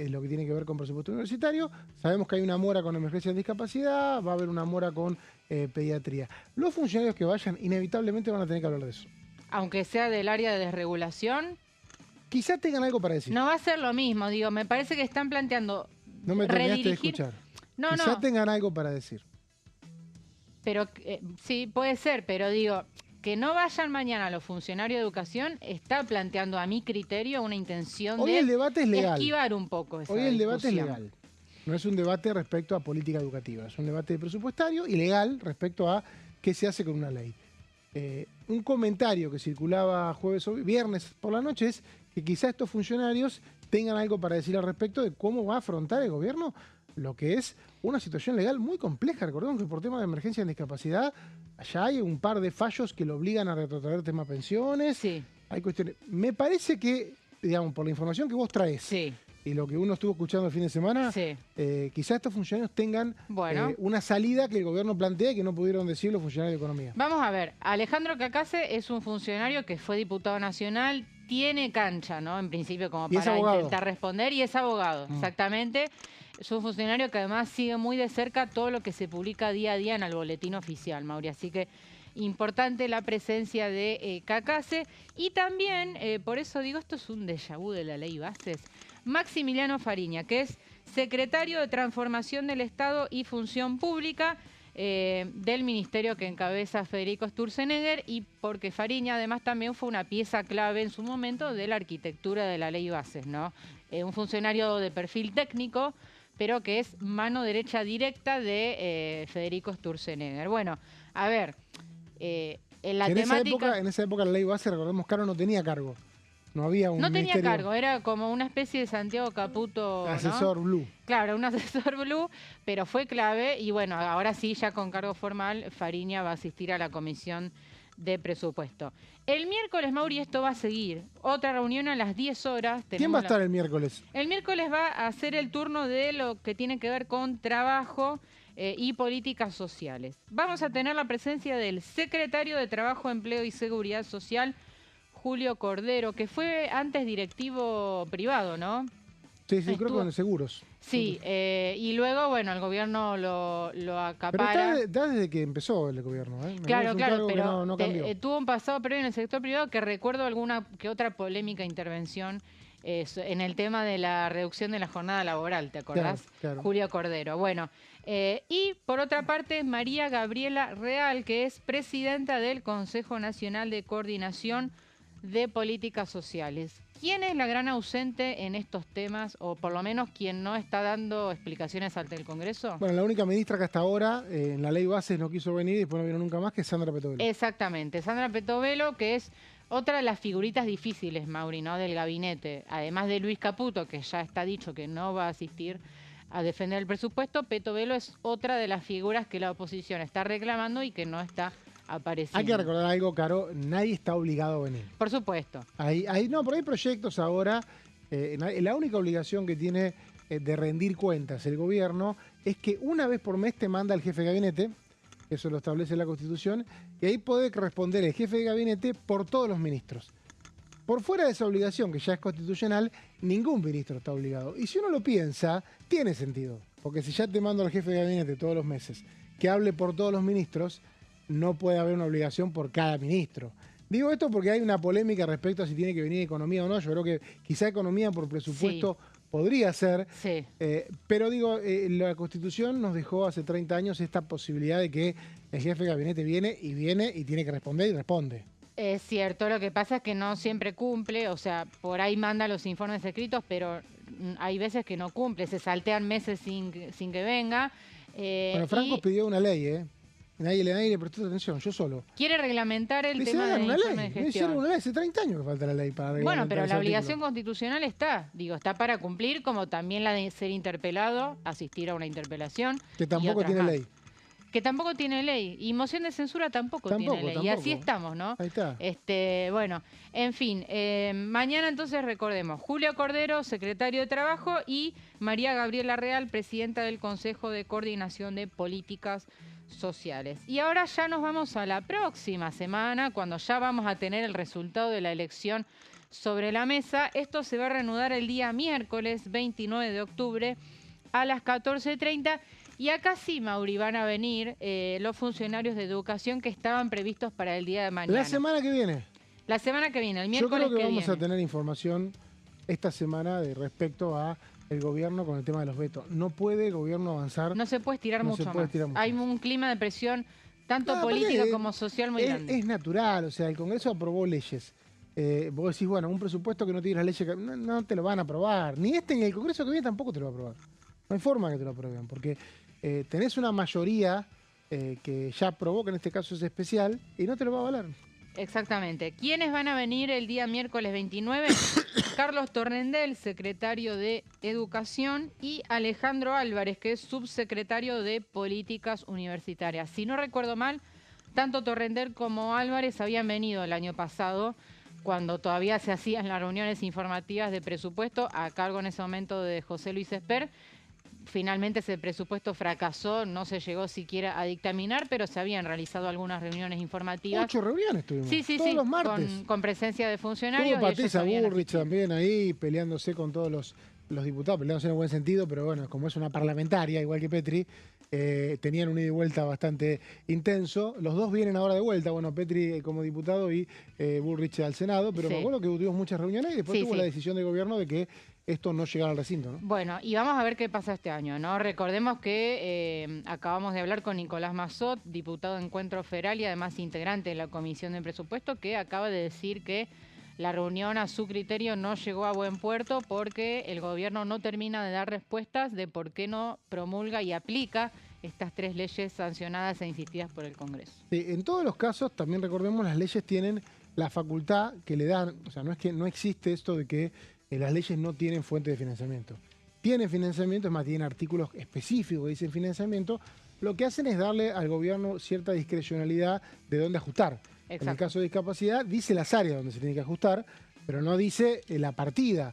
lo que tiene que ver con presupuesto universitario. Sabemos que hay una mora con emergencia de discapacidad, va a haber una mora con pediatría. Los funcionarios que vayan inevitablemente van a tener que hablar de eso. Aunque sea del área de desregulación. Quizás tengan algo para decir. No va a ser lo mismo, digo, me parece que están planteando No me terminaste de escuchar. Quizás tengan algo para decir. Pero sí, puede ser, pero digo, que no vayan mañana los funcionarios de educación está planteando a mi criterio una intención Hoy de el debate es legal. esquivar un poco esa Hoy el debate es discusión. legal. No es un debate respecto a política educativa, es un debate presupuestario y legal respecto a qué se hace con una ley. Un comentario que circulaba viernes por la noche es que quizá estos funcionarios tengan algo para decir al respecto de cómo va a afrontar el gobierno lo que es una situación legal muy compleja. Recordemos que por tema de emergencia en discapacidad, allá hay un par de fallos que lo obligan a retrotraer tema pensiones. Sí, Hay cuestiones. Me parece que, digamos, por la información que vos traes sí, y lo que uno estuvo escuchando el fin de semana, sí. quizá estos funcionarios tengan Bueno. una salida que el gobierno plantea y que no pudieron decir los funcionarios de economía. Vamos a ver, Alejandro Cacase es un funcionario que fue diputado nacional, tiene cancha, ¿no? En principio, como Y es para abogado. intentar responder, y es abogado, exactamente. Es un funcionario que además sigue muy de cerca todo lo que se publica día a día en el boletín oficial, Mauri. Así que importante la presencia de Cacase. Y también, por eso digo, esto es un déjà vu de la ley Bases, Maximiliano Fariña, que es secretario de Transformación del Estado y Función Pública del ministerio que encabeza Federico Sturzenegger, y porque Fariña además también fue una pieza clave en su momento de la arquitectura de la ley Bases, ¿no? Un funcionario de perfil técnico, pero que es mano derecha directa de Federico Sturzenegger. Bueno, a ver, en la temática... En esa época la ley base, recordemos, Caro no tenía cargo. No había un No tenía ministerio cargo, era como una especie de Santiago Caputo, ¿no? asesor blue. Claro, un asesor blue, pero fue clave y bueno, ahora sí, ya con cargo formal, Fariña va a asistir a la comisión de presupuesto. El miércoles, Mauri, esto va a seguir. Otra reunión a las 10 horas. ¿Quién va a estar el miércoles? El miércoles va a ser el turno de lo que tiene que ver con trabajo y políticas sociales. Vamos a tener la presencia del secretario de Trabajo, Empleo y Seguridad Social, Julio Cordero, que fue antes directivo privado, ¿no? Sí, creo que Estuvo- con seguros. Sí, y luego, bueno, el gobierno lo Pero acapara. está desde que empezó el gobierno. Me Claro, parece un claro, cargo que pero no cambió. tuvo un pasado previo en el sector privado que recuerdo alguna que otra polémica intervención en el tema de la reducción de la jornada laboral, ¿te acordás? Claro. Julio Cordero. Bueno, y por otra parte, María Gabriela Real, que es presidenta del Consejo Nacional de Coordinación de Políticas Sociales. ¿Quién es la gran ausente en estos temas, o por lo menos quien no está dando explicaciones ante el Congreso? Bueno, la única ministra que hasta ahora en la ley Bases no quiso venir y después no vino nunca más, que es Sandra Petovelo. Exactamente, Sandra Petovelo, que es otra de las figuritas difíciles, Mauri, ¿no? Del gabinete. Además de Luis Caputo, que ya está dicho que no va a asistir a defender el presupuesto, Petovelo es otra de las figuras que la oposición está reclamando y que no está apareciendo. Hay que recordar algo, Caro, nadie está obligado a venir. Por supuesto. Pero hay proyectos ahora, la única obligación que tiene de rendir cuentas el gobierno es que una vez por mes te manda el jefe de gabinete, eso lo establece la Constitución, y ahí puede responder el jefe de gabinete por todos los ministros. Por fuera de esa obligación, que ya es constitucional, ningún ministro está obligado. Y si uno lo piensa, tiene sentido, porque si ya te mando al jefe de gabinete todos los meses que hable por todos los ministros, no puede haber una obligación por cada ministro. Digo esto porque hay una polémica respecto a si tiene que venir economía o no. Yo creo que quizá economía por presupuesto podría ser. Sí. Pero digo, la Constitución nos dejó hace 30 años esta posibilidad de que el jefe de gabinete viene y tiene que responder y responde. Es cierto, lo que pasa es que no siempre cumple, o sea, por ahí manda los informes escritos, pero hay veces que no cumple, se saltean meses sin que venga. Bueno, Franco y pidió una ley, Nadie le prestó atención, yo solo. quiere reglamentar el Le tema hicieron del una informe ley, de le hicieron gestión. una ley, hace 30 años que falta la ley para reglamentar Bueno, pero ese la artículo. obligación constitucional está, está para cumplir, como también la de ser interpelado, asistir a una interpelación. Que y tampoco otras tiene más. ley. Que tampoco tiene ley. Y moción de censura tampoco tiene ley. Y así estamos, ¿no? Ahí está. Bueno, en fin, mañana entonces recordemos, Julio Cordero, secretario de Trabajo, y María Gabriela Real, presidenta del Consejo de Coordinación de Políticas Sociales. Y ahora ya nos vamos a la próxima semana, cuando ya vamos a tener el resultado de la elección sobre la mesa. Esto se va a reanudar el día miércoles 29 de octubre a las 14:30. Y acá sí, Mauri, van a venir los funcionarios de educación que estaban previstos para el día de mañana. La semana que viene. La semana que viene, el Yo miércoles creo que vamos viene. a tener información esta semana respecto a el gobierno con el tema de los vetos. No puede el gobierno avanzar. No se puede estirar No mucho se puede más. estirar mucho Hay más. un clima de presión tanto política como social muy grande. Es natural, o sea, el Congreso aprobó leyes. Vos decís, bueno, un presupuesto que no tiene las leyes, no te lo van a aprobar. Ni ni el Congreso que viene tampoco te lo va a aprobar. No hay forma que te lo aprueben, porque tenés una mayoría que ya aprobó, que en este caso es especial, y no te lo va a avalar. Exactamente. ¿Quiénes van a venir el día miércoles 29? Carlos Torrendel, secretario de Educación, y Alejandro Álvarez, que es subsecretario de Políticas Universitarias. Si no recuerdo mal, tanto Torrendel como Álvarez habían venido el año pasado, cuando todavía se hacían las reuniones informativas de presupuesto, a cargo en ese momento de José Luis Esper. Finalmente ese presupuesto fracasó, no se llegó siquiera a dictaminar, pero se habían realizado algunas reuniones informativas. 8 reuniones tuvimos, todos los martes. Con presencia de funcionarios. Tuvo Patricia Bullrich también ahí, peleándose con todos los diputados, peleándose en el buen sentido, pero bueno, como es una parlamentaria, igual que Petri, tenían un ida y vuelta bastante intenso. Los dos vienen ahora de vuelta, bueno, Petri como diputado y Bullrich al Senado, pero me acuerdo que tuvimos muchas reuniones y después tuvo la decisión del gobierno de que esto no llegara al recinto, ¿no? Bueno, y vamos a ver qué pasa este año, ¿no? Recordemos que acabamos de hablar con Nicolás Massot, diputado de Encuentro Federal y además integrante de la Comisión de Presupuesto, que acaba de decir que la reunión a su criterio no llegó a buen puerto porque el gobierno no termina de dar respuestas de por qué no promulga y aplica estas 3 leyes sancionadas e insistidas por el Congreso. Sí, en todos los casos, también recordemos, las leyes tienen la facultad que le dan, o sea, no es que no existe esto de que las leyes no tienen fuente de financiamiento. Tienen financiamiento, es más, tienen artículos específicos que dicen financiamiento. Lo que hacen es darle al gobierno cierta discrecionalidad de dónde ajustar. Exacto. En el caso de discapacidad, dice las áreas donde se tiene que ajustar, pero no dice la partida.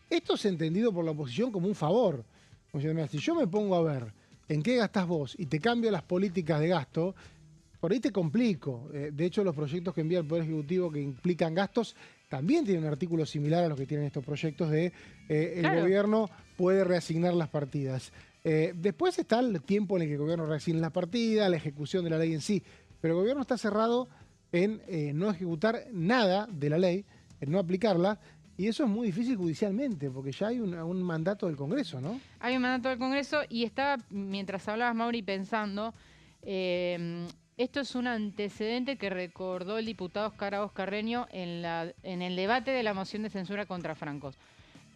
Esto es entendido por la oposición como un favor. Como diciendo, mira, si yo me pongo a ver en qué gastás vos y te cambio las políticas de gasto, por ahí te complico. De hecho, los proyectos que envía el Poder Ejecutivo que implican gastos también tienen un artículo similar a los que tienen estos proyectos de el gobierno puede reasignar las partidas. Después está el tiempo en el que el gobierno reasigna las partidas, la ejecución de la ley en sí, pero el gobierno está cerrado en no ejecutar nada de la ley, en no aplicarla, y eso es muy difícil judicialmente, porque ya hay un mandato del Congreso, ¿no? Hay un mandato del Congreso y estaba, mientras hablabas, Mauri, pensando... esto es un antecedente que recordó el diputado Oscar Agos Carreño en el debate de la moción de censura contra Franco.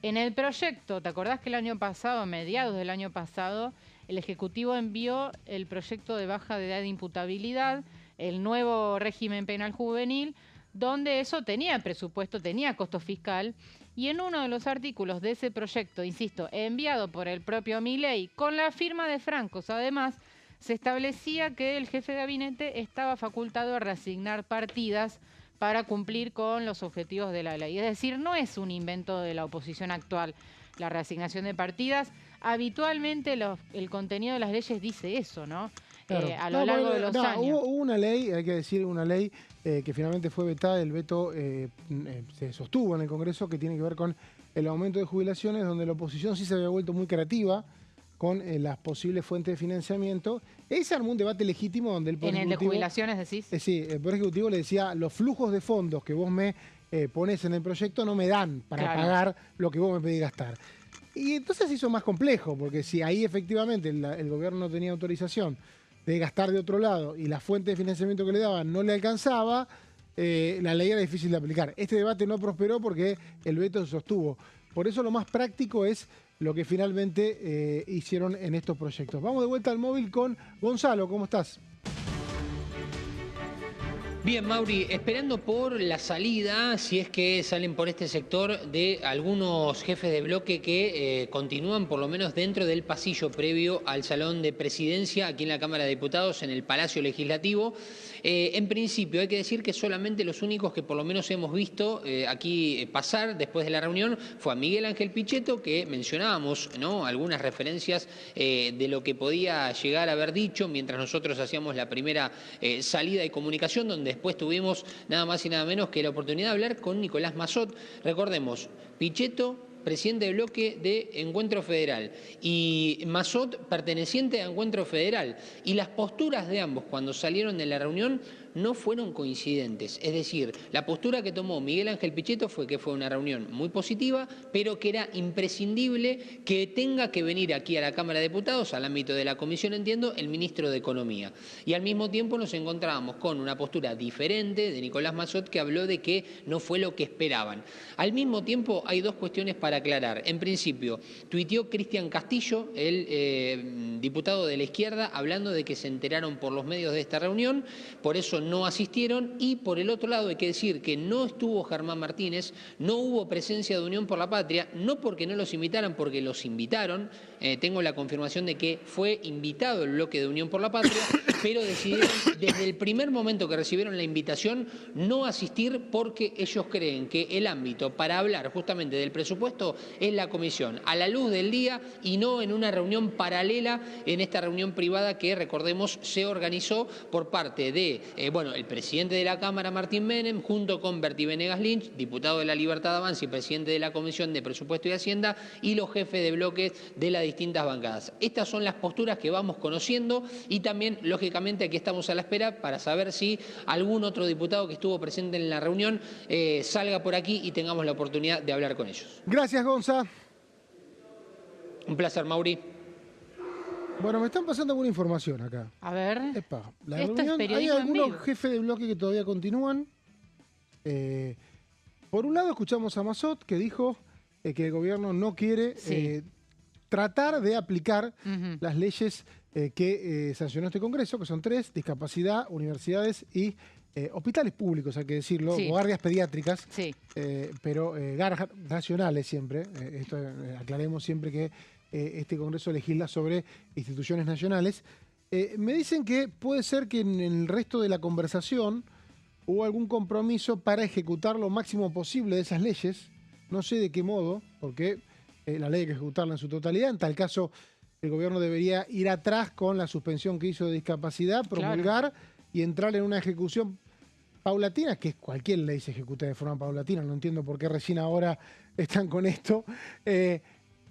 En el proyecto, ¿te acordás que el año pasado, a mediados del año pasado, el Ejecutivo envió el proyecto de baja de edad de imputabilidad, el nuevo régimen penal juvenil, donde eso tenía presupuesto, tenía costo fiscal, y en uno de los artículos de ese proyecto, insisto, enviado por el propio Milei, con la firma de Francos, además, se establecía que el jefe de gabinete estaba facultado a reasignar partidas para cumplir con los objetivos de la ley. Es decir, no es un invento de la oposición actual la reasignación de partidas. Habitualmente el contenido de las leyes dice eso, ¿no? Claro. A lo largo de los años. Hubo una ley, hay que decir, una ley que finalmente fue vetada, el veto se sostuvo en el Congreso, que tiene que ver con el aumento de jubilaciones, donde la oposición sí se había vuelto muy creativa con las posibles fuentes de financiamiento. Ese armó un debate legítimo donde el Poder Ejecutivo... ¿En el de jubilaciones decís? Sí, el Poder Ejecutivo le decía, los flujos de fondos que vos me pones en el proyecto no me dan para pagar lo que vos me pedís gastar. Y entonces se hizo más complejo, porque si ahí efectivamente el gobierno no tenía autorización de gastar de otro lado y la fuente de financiamiento que le daban no le alcanzaba, la ley era difícil de aplicar. Este debate no prosperó porque el veto se sostuvo. Por eso lo más práctico es lo que finalmente hicieron en estos proyectos. Vamos de vuelta al móvil con Gonzalo. ¿Cómo estás? Bien, Mauri, esperando por la salida, si es que salen por este sector, de algunos jefes de bloque que continúan por lo menos dentro del pasillo previo al Salón de Presidencia, aquí en la Cámara de Diputados, en el Palacio Legislativo. En principio, hay que decir que solamente los únicos que por lo menos hemos visto aquí pasar después de la reunión fue a Miguel Ángel Pichetto, que mencionábamos, ¿no?, algunas referencias de lo que podía llegar a haber dicho mientras nosotros hacíamos la primera salida de comunicación, donde después tuvimos nada más y nada menos que la oportunidad de hablar con Nicolás Massot. Recordemos, Pichetto, presidente de bloque de Encuentro Federal, y Massot, perteneciente a Encuentro Federal. Y las posturas de ambos cuando salieron de la reunión no fueron coincidentes. Es decir, la postura que tomó Miguel Ángel Pichetto fue que fue una reunión muy positiva, pero que era imprescindible que tenga que venir aquí a la Cámara de Diputados, al ámbito de la comisión, entiendo, el ministro de Economía. Y al mismo tiempo nos encontrábamos con una postura diferente de Nicolás Massot, que habló de que no fue lo que esperaban. Al mismo tiempo hay dos cuestiones para aclarar. En principio, tuiteó Cristian Castillo, el diputado de la izquierda, hablando de que se enteraron por los medios de esta reunión, por eso no asistieron, y por el otro lado hay que decir que no estuvo Germán Martínez, no hubo presencia de Unión por la Patria, no porque no los invitaran, porque los invitaron. Tengo la confirmación de que fue invitado el bloque de Unión por la Patria, pero decidieron desde el primer momento que recibieron la invitación no asistir, porque ellos creen que el ámbito para hablar justamente del presupuesto es la comisión, a la luz del día, y no en una reunión paralela, en esta reunión privada que, recordemos, se organizó por parte de el presidente de la Cámara, Martín Menem, junto con Berti Venegas Lynch, diputado de la Libertad de Avanza y presidente de la Comisión de Presupuesto y Hacienda, y los jefes de bloques de las distintas bancadas. Estas son las posturas que vamos conociendo, y también, lógicamente, aquí estamos a la espera para saber si algún otro diputado que estuvo presente en la reunión salga por aquí y tengamos la oportunidad de hablar con ellos. Gracias, Gonza. Un placer, Mauri. Bueno, me están pasando alguna información acá. A ver. Epa, la Esto es reunión, hay periodismo en algunos vivo. jefes de bloque que todavía continúan. Por un lado escuchamos a Massot, que dijo que el gobierno no quiere tratar de aplicar las leyes que sancionó este Congreso, que son 3: discapacidad, universidades y hospitales públicos, hay que decirlo, guardias pediátricas, pero nacionales siempre. Esto aclaremos siempre que este Congreso legisla sobre instituciones nacionales. Me dicen que puede ser que en el resto de la conversación hubo algún compromiso para ejecutar lo máximo posible de esas leyes. No sé de qué modo, porque la ley hay que ejecutarla en su totalidad. En tal caso, el gobierno debería ir atrás con la suspensión que hizo de discapacidad, promulgar y entrar en una ejecución paulatina, que cualquier ley se ejecuta de forma paulatina. No entiendo por qué recién ahora están con esto.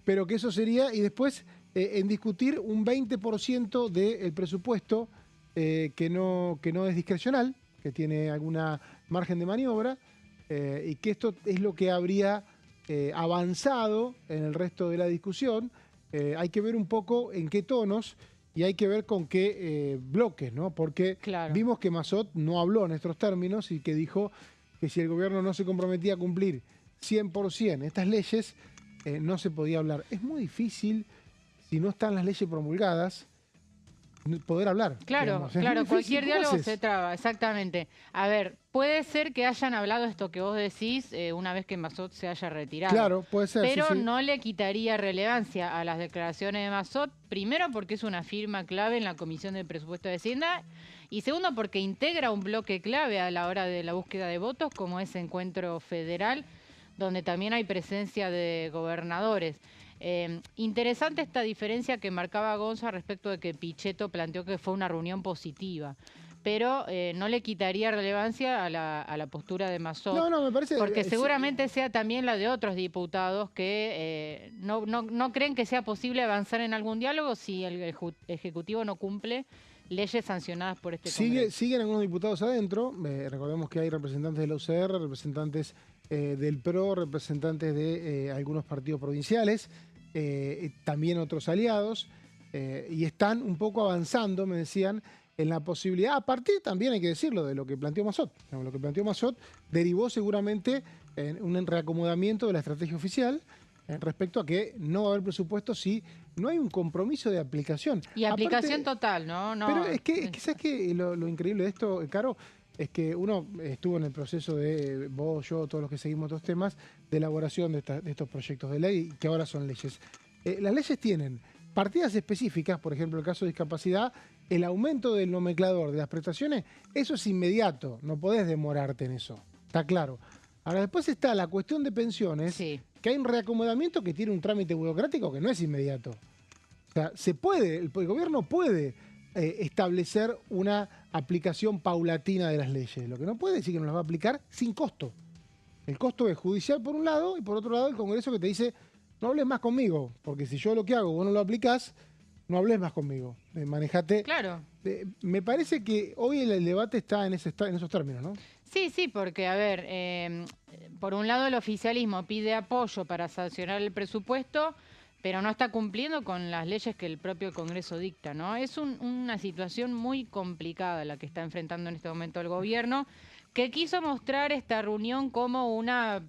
Pero que eso sería, y después en discutir un 20% del presupuesto que no es discrecional, que tiene alguna margen de maniobra, y que esto es lo que habría avanzado en el resto de la discusión. Hay que ver un poco en qué tonos y hay que ver con qué bloques, ¿no? Porque vimos que Massot no habló en estos términos y que dijo que si el gobierno no se comprometía a cumplir 100% estas leyes, no se podía hablar. Es muy difícil, si no están las leyes promulgadas, poder hablar. Claro, cualquier diálogo se traba, exactamente. A ver, puede ser que hayan hablado esto que vos decís una vez que Massot se haya retirado. Claro, puede ser. Pero no le quitaría relevancia a las declaraciones de Massot, primero porque es una firma clave en la Comisión de Presupuesto de Hacienda, y segundo porque integra un bloque clave a la hora de la búsqueda de votos, como es Encuentro Federal, donde también hay presencia de gobernadores. Interesante esta diferencia que marcaba Gonza respecto de que Pichetto planteó que fue una reunión positiva, pero no le quitaría relevancia a la postura de Massot. No, me parece... Porque seguramente sea también la de otros diputados que no creen que sea posible avanzar en algún diálogo si el Ejecutivo no cumple leyes sancionadas por este Congreso. Siguen algunos diputados adentro. Recordemos que hay representantes de la UCR, representantes del PRO, representantes de algunos partidos provinciales, también otros aliados, y están un poco avanzando, me decían, en la posibilidad, a partir también, hay que decirlo, de lo que planteó Massot. Lo que planteó Massot derivó seguramente en un reacomodamiento de la estrategia oficial respecto a que no va a haber presupuesto si no hay un compromiso de aplicación. Y aplicación total, ¿no? Pero es que ¿sabes qué? Lo increíble de esto, Caro, es que uno estuvo en el proceso de, vos, yo, todos los que seguimos estos temas, de elaboración de estos proyectos de ley, que ahora son leyes. Las leyes tienen partidas específicas, por ejemplo, el caso de discapacidad, el aumento del nomenclador de las prestaciones, eso es inmediato, no podés demorarte en eso, está claro. Ahora después está la cuestión de pensiones, que hay un reacomodamiento que tiene un trámite burocrático que no es inmediato. O sea, el gobierno puede establecer una aplicación paulatina de las leyes. Lo que no puede decir que no las va a aplicar sin costo. El costo es judicial por un lado y por otro lado el Congreso que te dice no hables más conmigo, porque si yo lo que hago vos no lo aplicás, no hables más conmigo, manejate. Claro. Me parece que hoy el debate está en esos términos, ¿no? Sí, sí, porque, a ver, por un lado el oficialismo pide apoyo para sancionar el presupuesto, pero no está cumpliendo con las leyes que el propio Congreso dicta, ¿no? Es una situación muy complicada la que está enfrentando en este momento el gobierno, que quiso mostrar esta reunión como una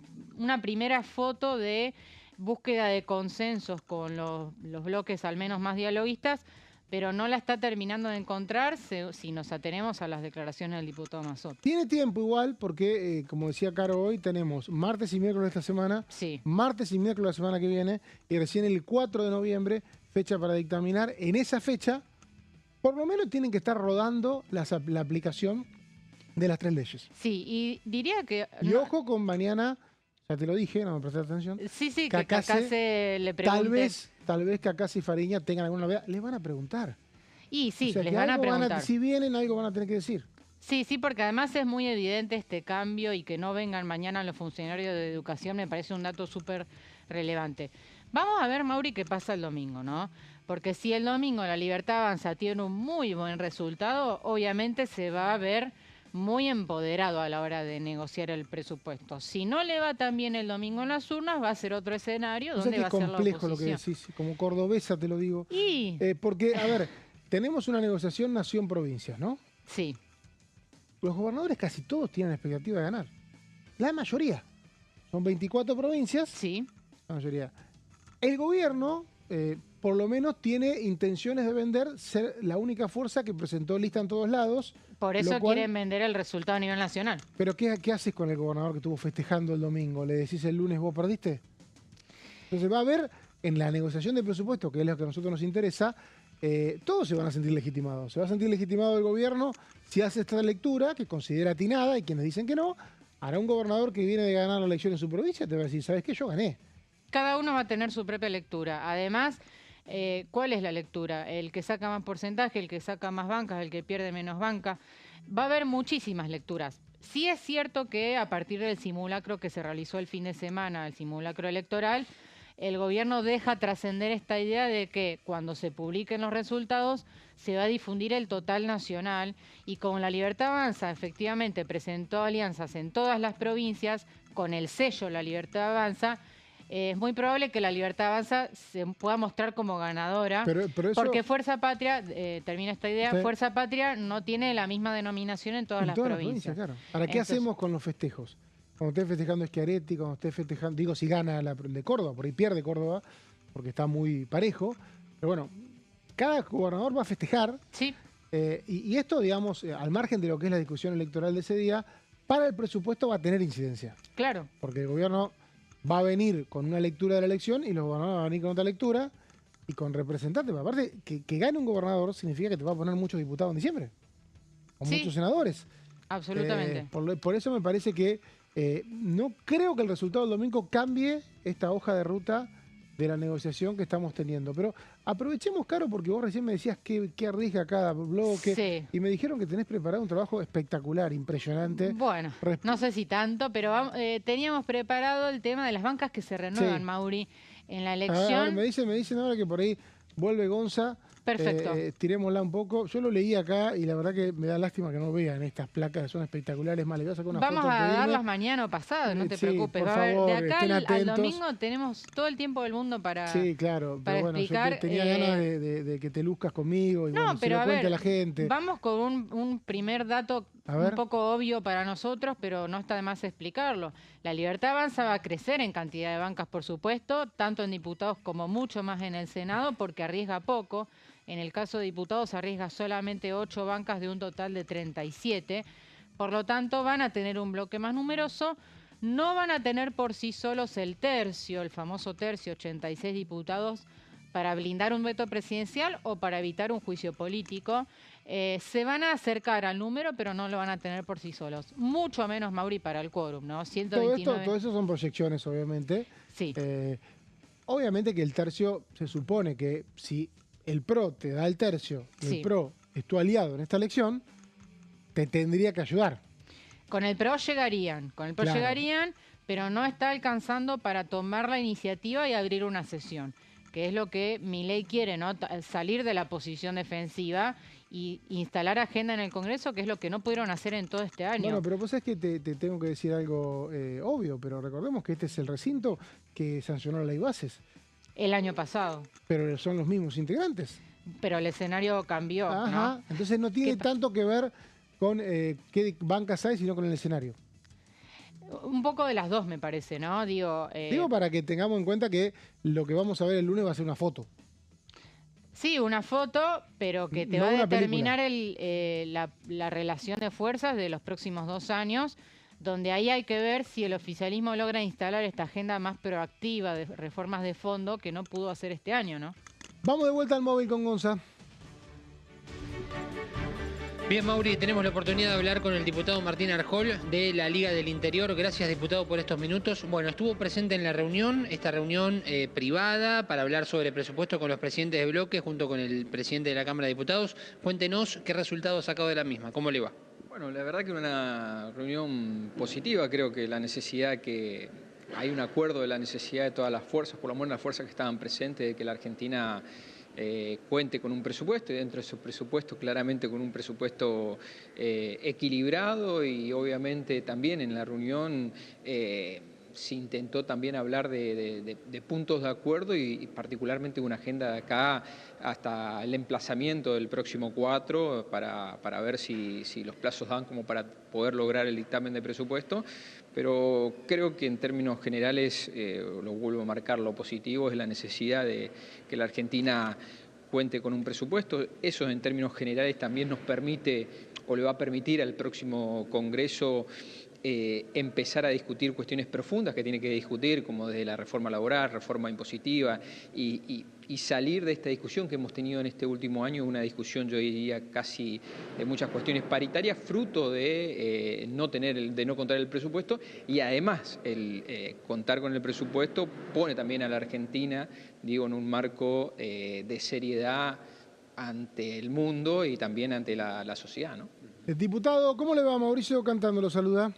primera foto de búsqueda de consensos con los bloques al menos más dialoguistas, pero no la está terminando de encontrar si nos atenemos a las declaraciones del diputado Mazzotti. Tiene tiempo igual porque, como decía Caro hoy, tenemos martes y miércoles esta semana, Sí. martes y miércoles la semana que viene, y recién el 4 de noviembre, fecha para dictaminar. En esa fecha, por lo menos tienen que estar rodando la aplicación de las 3 leyes. Sí, y diría que... Y ojo con mañana, ya te lo dije, no me presté atención. Sí, sí, que Cacase, Cacase le pregunte. Tal vez Cacase y Fariña tengan alguna novedad. Les van a preguntar. Y sí, O sea, les que van a algo preguntar. si vienen, algo van a tener que decir. Sí, sí, porque además es muy evidente este cambio y que no vengan mañana los funcionarios de educación me parece un dato súper relevante. Vamos a ver, Mauri, qué pasa el domingo, ¿no? Porque si el domingo la Libertad Avanza tiene un muy buen resultado, obviamente se va a ver muy empoderado a la hora de negociar el presupuesto. Si no le va tan bien el domingo en las urnas, va a ser otro escenario O sea donde que va es a ser la complejo lo que oposición. decís, como cordobesa te lo digo. Y Porque, a ver, tenemos una negociación nación-provincias, ¿no? sí, Los gobernadores casi todos tienen expectativa de ganar. La mayoría. Son 24 provincias, sí. la mayoría. El gobierno, por lo menos, tiene intenciones de vender, ser la única fuerza que presentó lista en todos lados. Por eso lo cual- quieren vender el resultado a nivel nacional. Pero ¿qué haces con el gobernador que estuvo festejando el domingo? ¿Le decís el lunes vos perdiste? Entonces va a haber, en la negociación de presupuesto, que es lo que a nosotros nos interesa, todos se van a sentir legitimados. Se va a sentir legitimado el gobierno si hace esta lectura, que considera atinada, y quienes dicen que no, hará un gobernador que viene de ganar la elección en su provincia, te va a decir, ¿sabes qué? Yo gané. Cada uno va a tener su propia lectura. Además, ¿cuál es la lectura? El que saca más porcentaje, el que saca más bancas, el que pierde menos banca. Va a haber muchísimas lecturas. Sí es cierto que a partir del simulacro que se realizó el fin de semana, el simulacro electoral, el gobierno deja trascender esta idea de que cuando se publiquen los resultados se va a difundir el total nacional y como la Libertad Avanza efectivamente presentó alianzas en todas las provincias con el sello La Libertad Avanza, es muy probable que la Libertad Avanza se pueda mostrar como ganadora, Pero eso, porque Fuerza Patria, termina esta idea, Sí. Fuerza Patria no tiene la misma denominación en todas en las todas las provincias. provincias, claro. Ahora, ¿qué Entonces- hacemos con los festejos? Cuando esté festejando Schiaretti, cuando esté festejando, digo, si gana el de Córdoba, por ahí pierde Córdoba, porque está muy parejo. Pero bueno, cada gobernador va a festejar. Sí, Y esto, digamos, al margen de lo que es la discusión electoral de ese día, para el presupuesto va a tener incidencia. claro. Porque el gobierno va a venir con una lectura de la elección y los gobernadores van a venir con otra lectura y con representantes. Pero aparte, que gane un gobernador significa que te va a poner muchos diputados en diciembre. O Sí. muchos senadores. Absolutamente. Por eso me parece que no creo que el resultado del domingo cambie esta hoja de ruta de la negociación que estamos teniendo. Pero aprovechemos, Caro, porque vos recién me decías que arriesga cada bloque. Sí. Y me dijeron que tenés preparado un trabajo espectacular, impresionante. Bueno, no sé si tanto, pero teníamos preparado el tema de las bancas que se renuevan, Sí. Mauri, en la A ver, elección. me dicen ahora que por ahí vuelve Gonza. Perfecto. Tirémosla un poco. Yo lo leí acá y la verdad que me da lástima que no vean estas placas, que son espectaculares. Más, le voy a sacar una Vamos foto a antes de irme. darlas mañana o pasado, no te Sí, preocupes. por Va a haber- favor, de acá estén al atentos. domingo tenemos todo el tiempo del mundo para... Sí, claro, para pero bueno, explicar, yo tenía ganas de que te luzcas conmigo y No, bueno, se pero lo a cuente ver, a la gente. vamos con un primer dato A ver. un poco obvio para nosotros, pero no está de más explicarlo. La Libertad Avanza va a crecer en cantidad de bancas, por supuesto, tanto en diputados como mucho más en el Senado, porque arriesga poco. En el caso de diputados arriesga solamente 8 bancas de un total de 37. Por lo tanto, van a tener un bloque más numeroso. No van a tener por sí solos el tercio, el famoso tercio, 86 diputados, para blindar un veto presidencial o para evitar un juicio político. Se van a acercar al número, pero no lo van a tener por sí solos. Mucho menos, Mauri, para el quórum, ¿no? 129. Todo eso son proyecciones, obviamente. Sí, Obviamente que el tercio, se supone que si el PRO te da el tercio y Sí. el PRO es tu aliado en esta elección, te tendría que ayudar. con el PRO llegarían, Claro. pero no está alcanzando para tomar la iniciativa y abrir una sesión. que es lo que Milei quiere, ¿no? Salir de la posición defensiva y instalar agenda en el Congreso, que es lo que no pudieron hacer en todo este año. Bueno, pero pues es que te tengo que decir algo obvio, pero recordemos que este es el recinto que sancionó la ley bases. El año pasado. Pero son los mismos integrantes. Pero el escenario cambió, Ajá, ¿no? entonces no tiene tanto que ver con qué bancas hay, sino con el escenario. Un poco de las dos, me parece, ¿no? Digo para que tengamos en cuenta que lo que vamos a ver el lunes va a ser una foto. Sí, una foto, pero que te No va a una determinar la relación de fuerzas de los próximos 2 años, donde ahí hay que ver si el oficialismo logra instalar esta agenda más proactiva de reformas de fondo que no pudo hacer este año, ¿no? Vamos de vuelta al móvil con Gonza. Bien, Mauri, tenemos la oportunidad de hablar con el diputado Martín Arjol de la Liga del Interior. Gracias, diputado, por estos minutos. Bueno, estuvo presente en la reunión, esta reunión privada para hablar sobre presupuesto con los presidentes de bloque junto con el presidente de la Cámara de Diputados. Cuéntenos qué resultados ha sacado de la misma, ¿cómo le va? Bueno, la verdad que una reunión positiva. Creo que la necesidad que hay un acuerdo de la necesidad de todas las fuerzas, por lo menos las fuerzas que estaban presentes, de que la Argentina cuente con un presupuesto y dentro de ese presupuesto claramente con un presupuesto equilibrado y obviamente también en la reunión se intentó también hablar de puntos de acuerdo y particularmente una agenda de acá hasta el emplazamiento del próximo 4 para ver si los plazos dan como para poder lograr el dictamen de presupuesto. Pero creo que en términos generales, lo vuelvo a marcar, lo positivo es la necesidad de que la Argentina cuente con un presupuesto. Eso en términos generales también nos permite o le va a permitir al próximo Congreso empezar a discutir cuestiones profundas que tiene que discutir, como desde la reforma laboral, reforma impositiva, y salir de esta discusión que hemos tenido en este último año, una discusión, yo diría, casi de muchas cuestiones paritarias, fruto de no contar el presupuesto, y además el contar con el presupuesto pone también a la Argentina, digo, en un marco de seriedad ante el mundo y también ante la sociedad, ¿no? Diputado, ¿cómo le va? Mauricio Cantando lo saluda.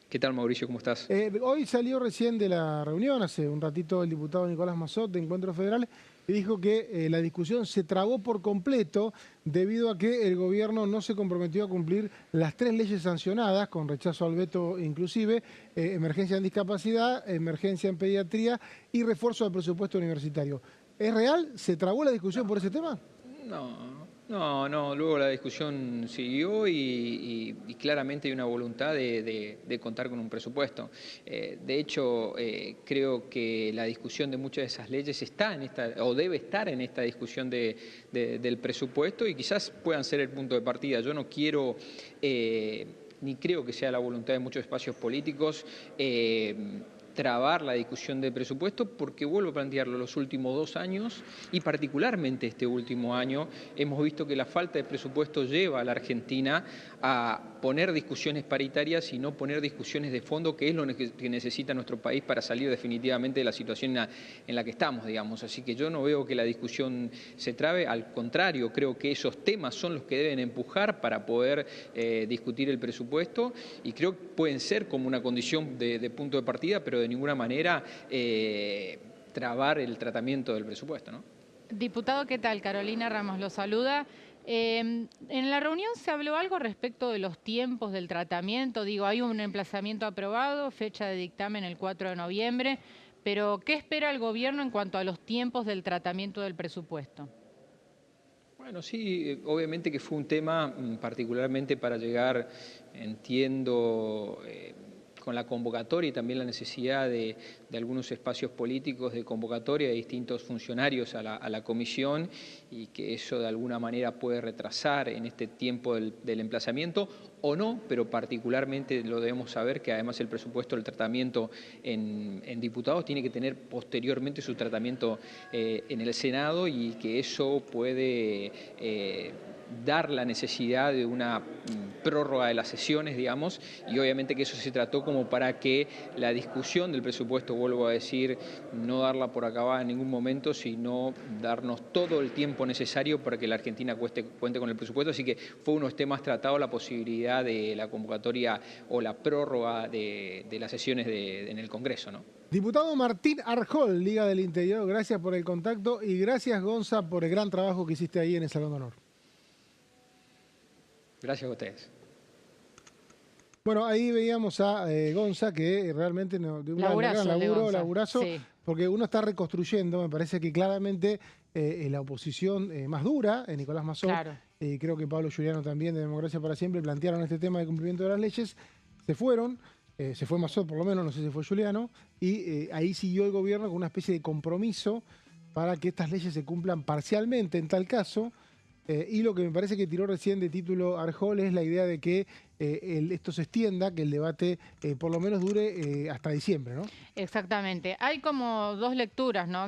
¿Qué tal, Mauricio? ¿Cómo estás? Hoy salió recién de la reunión, hace un ratito, el diputado Nicolás Massot de Encuentros Federales, y dijo que la discusión se trabó por completo debido a que el gobierno no se comprometió a cumplir las 3 leyes sancionadas, con rechazo al veto inclusive, emergencia en discapacidad, emergencia en pediatría y refuerzo del presupuesto universitario. ¿Es real? ¿Se trabó la discusión por ese tema? No, luego la discusión siguió y claramente hay una voluntad de contar con un presupuesto. De hecho, creo que la discusión de muchas de esas leyes está en esta, o debe estar en esta discusión del presupuesto y quizás puedan ser el punto de partida. Yo no quiero, ni creo que sea la voluntad de muchos espacios políticos, trabar la discusión del presupuesto porque vuelvo a plantearlo, los últimos 2 años y particularmente este último año hemos visto que la falta de presupuesto lleva a la Argentina a poner discusiones paritarias y no poner discusiones de fondo, que es lo que necesita nuestro país para salir definitivamente de la situación en la que estamos, digamos. Así que yo no veo que la discusión se trabe, al contrario, creo que esos temas son los que deben empujar para poder discutir el presupuesto y creo que pueden ser como una condición de punto de partida, pero de ninguna manera trabar el tratamiento del presupuesto, ¿no? Diputado, ¿qué tal? Carolina Ramos lo saluda. En la reunión se habló algo respecto de los tiempos del tratamiento. Digo, hay un emplazamiento aprobado, fecha de dictamen el 4 de noviembre, pero ¿qué espera el gobierno en cuanto a los tiempos del tratamiento del presupuesto? Bueno, sí, obviamente que fue un tema particularmente para llegar, entiendo, con la convocatoria y también la necesidad de algunos espacios políticos de convocatoria de distintos funcionarios a la comisión y que eso de alguna manera puede retrasar en este tiempo del emplazamiento o no, pero particularmente lo debemos saber que además el presupuesto del tratamiento en diputados tiene que tener posteriormente su tratamiento en el Senado y que eso puede dar la necesidad de una prórroga de las sesiones, digamos, y obviamente que eso se trató como para que la discusión del presupuesto, vuelvo a decir, no darla por acabada en ningún momento, sino darnos todo el tiempo necesario para que la Argentina cuente con el presupuesto, así que fue uno de los temas tratados la posibilidad de la convocatoria o la prórroga de las sesiones en el Congreso, ¿no? Diputado Martín Arjol, Liga del Interior, gracias por el contacto y gracias, Gonza, por el gran trabajo que hiciste ahí en el Salón de Honor. Gracias a ustedes. Bueno, ahí veíamos a Gonza, que realmente de un gran laburazo, sí. Porque uno está reconstruyendo, me parece que claramente la oposición más dura, Nicolás Mazot, claro. Creo que Pablo Giuliano también, de Democracia para Siempre, plantearon este tema de cumplimiento de las leyes, se fueron, se fue Mazot por lo menos, no sé si fue Giuliano, y ahí siguió el gobierno con una especie de compromiso para que estas leyes se cumplan parcialmente en tal caso. Y lo que me parece que tiró recién de título Arjol es la idea de que esto se extienda, que el debate por lo menos dure hasta diciembre, ¿no? Exactamente. Hay como dos lecturas, ¿no?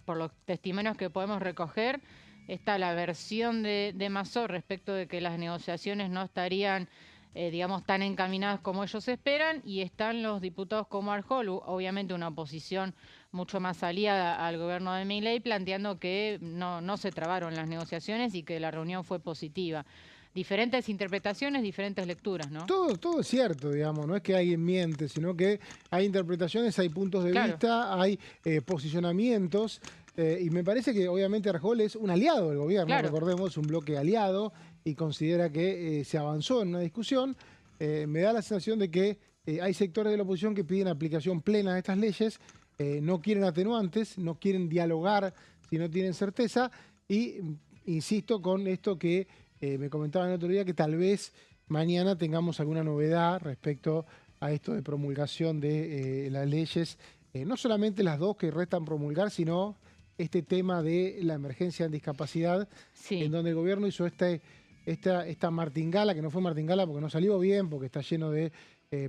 Por los testimonios que podemos recoger. Está la versión de Mazot respecto de que las negociaciones no estarían, digamos, tan encaminadas como ellos esperan, y están los diputados como Arjol, obviamente una oposición mucho más aliada al gobierno de Milei, planteando que no se trabaron las negociaciones y que la reunión fue positiva. Diferentes interpretaciones, diferentes lecturas, ¿no? Todo es cierto, digamos, no es que alguien miente, sino que hay interpretaciones, hay puntos de vista, hay posicionamientos, y me parece que obviamente Arjol es un aliado del gobierno, claro. Recordemos, un bloque aliado, y considera que se avanzó en una discusión. Me da la sensación de que hay sectores de la oposición que piden aplicación plena de estas leyes, no quieren atenuantes, no quieren dialogar si no tienen certeza, y insisto con esto que me comentaban el otro día, que tal vez mañana tengamos alguna novedad respecto a esto de promulgación de las leyes, no solamente las dos que restan promulgar, sino este tema de la emergencia en discapacidad, sí. En donde el gobierno hizo esta martingala, que no fue martingala porque no salió bien, porque está lleno de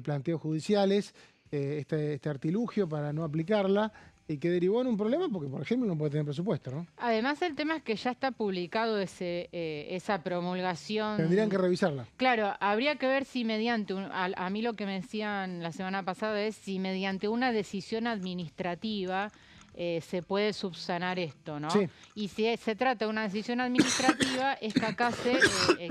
planteos judiciales, este artilugio para no aplicarla, y que derivó en un problema porque, por ejemplo, no puede tener presupuesto, ¿no? Además, el tema es que ya está publicado esa promulgación. Tendrían que revisarla. Claro, habría que ver si mediante, a mí lo que me decían la semana pasada es si mediante una decisión administrativa se puede subsanar esto, ¿no? Sí. Y si se trata de una decisión administrativa, es Cacase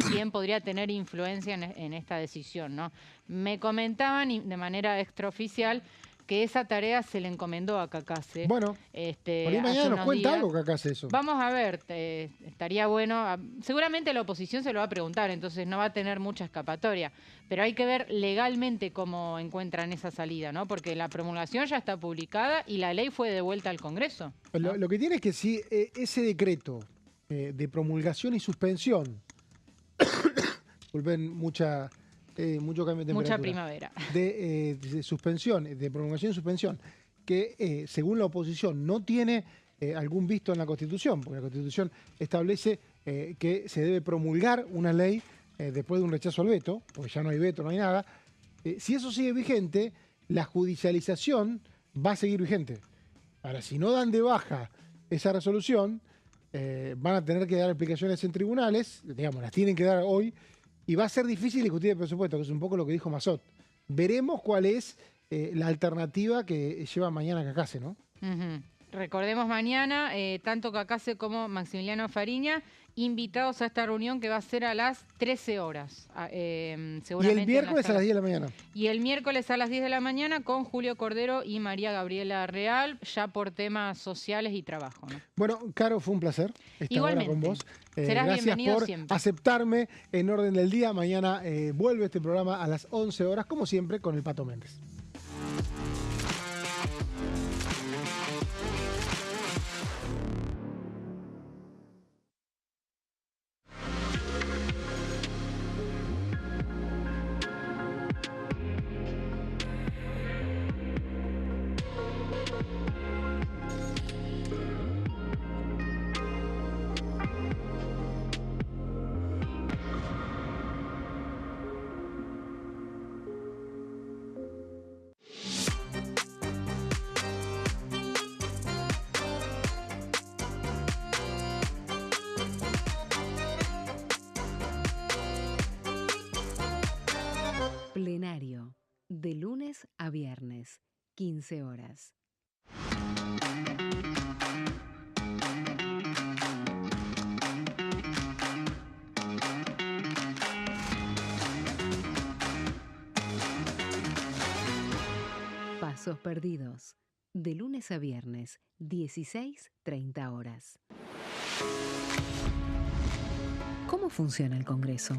quien podría tener influencia en esta decisión, ¿no? Me comentaban de manera extraoficial que esa tarea se le encomendó a Cacase. Bueno, por ahí mañana nos cuenta algo Cacase eso. Vamos a ver, estaría bueno. Seguramente la oposición se lo va a preguntar, entonces no va a tener mucha escapatoria. Pero hay que ver legalmente cómo encuentran esa salida, ¿no? Porque la promulgación ya está publicada y la ley fue devuelta al Congreso, ¿no? Lo que tiene es que si ese decreto de promulgación y suspensión, disculpen, mucho cambio de temperatura. Mucha primavera. De suspensión, de promulgación y suspensión, que según la oposición no tiene algún visto en la Constitución, porque la Constitución establece que se debe promulgar una ley después de un rechazo al veto, porque ya no hay veto, no hay nada. Si eso sigue vigente, la judicialización va a seguir vigente. Ahora, si no dan de baja esa resolución, van a tener que dar explicaciones en tribunales, digamos, las tienen que dar hoy, y va a ser difícil discutir el presupuesto, que es un poco lo que dijo Mazot. Veremos cuál es la alternativa que lleva mañana Cacase, ¿no? Uh-huh. Recordemos mañana, tanto Cacase como Maximiliano Fariña, invitados a esta reunión que va a ser a las 13 horas. Seguramente y el miércoles a las 10 de la mañana. Y el miércoles a las 10 de la mañana con Julio Cordero y María Gabriela Real, ya por temas sociales y trabajo, ¿no? Bueno, Caro, fue un placer estar ahora con vos. Serás bienvenido por siempre. Aceptarme en orden del día. Mañana vuelve este programa a las 11 horas, como siempre, con el Pato Méndez. Plenario, de lunes a viernes, 15 horas. Casos perdidos. De lunes a viernes, 16:30 horas. ¿Cómo funciona el Congreso?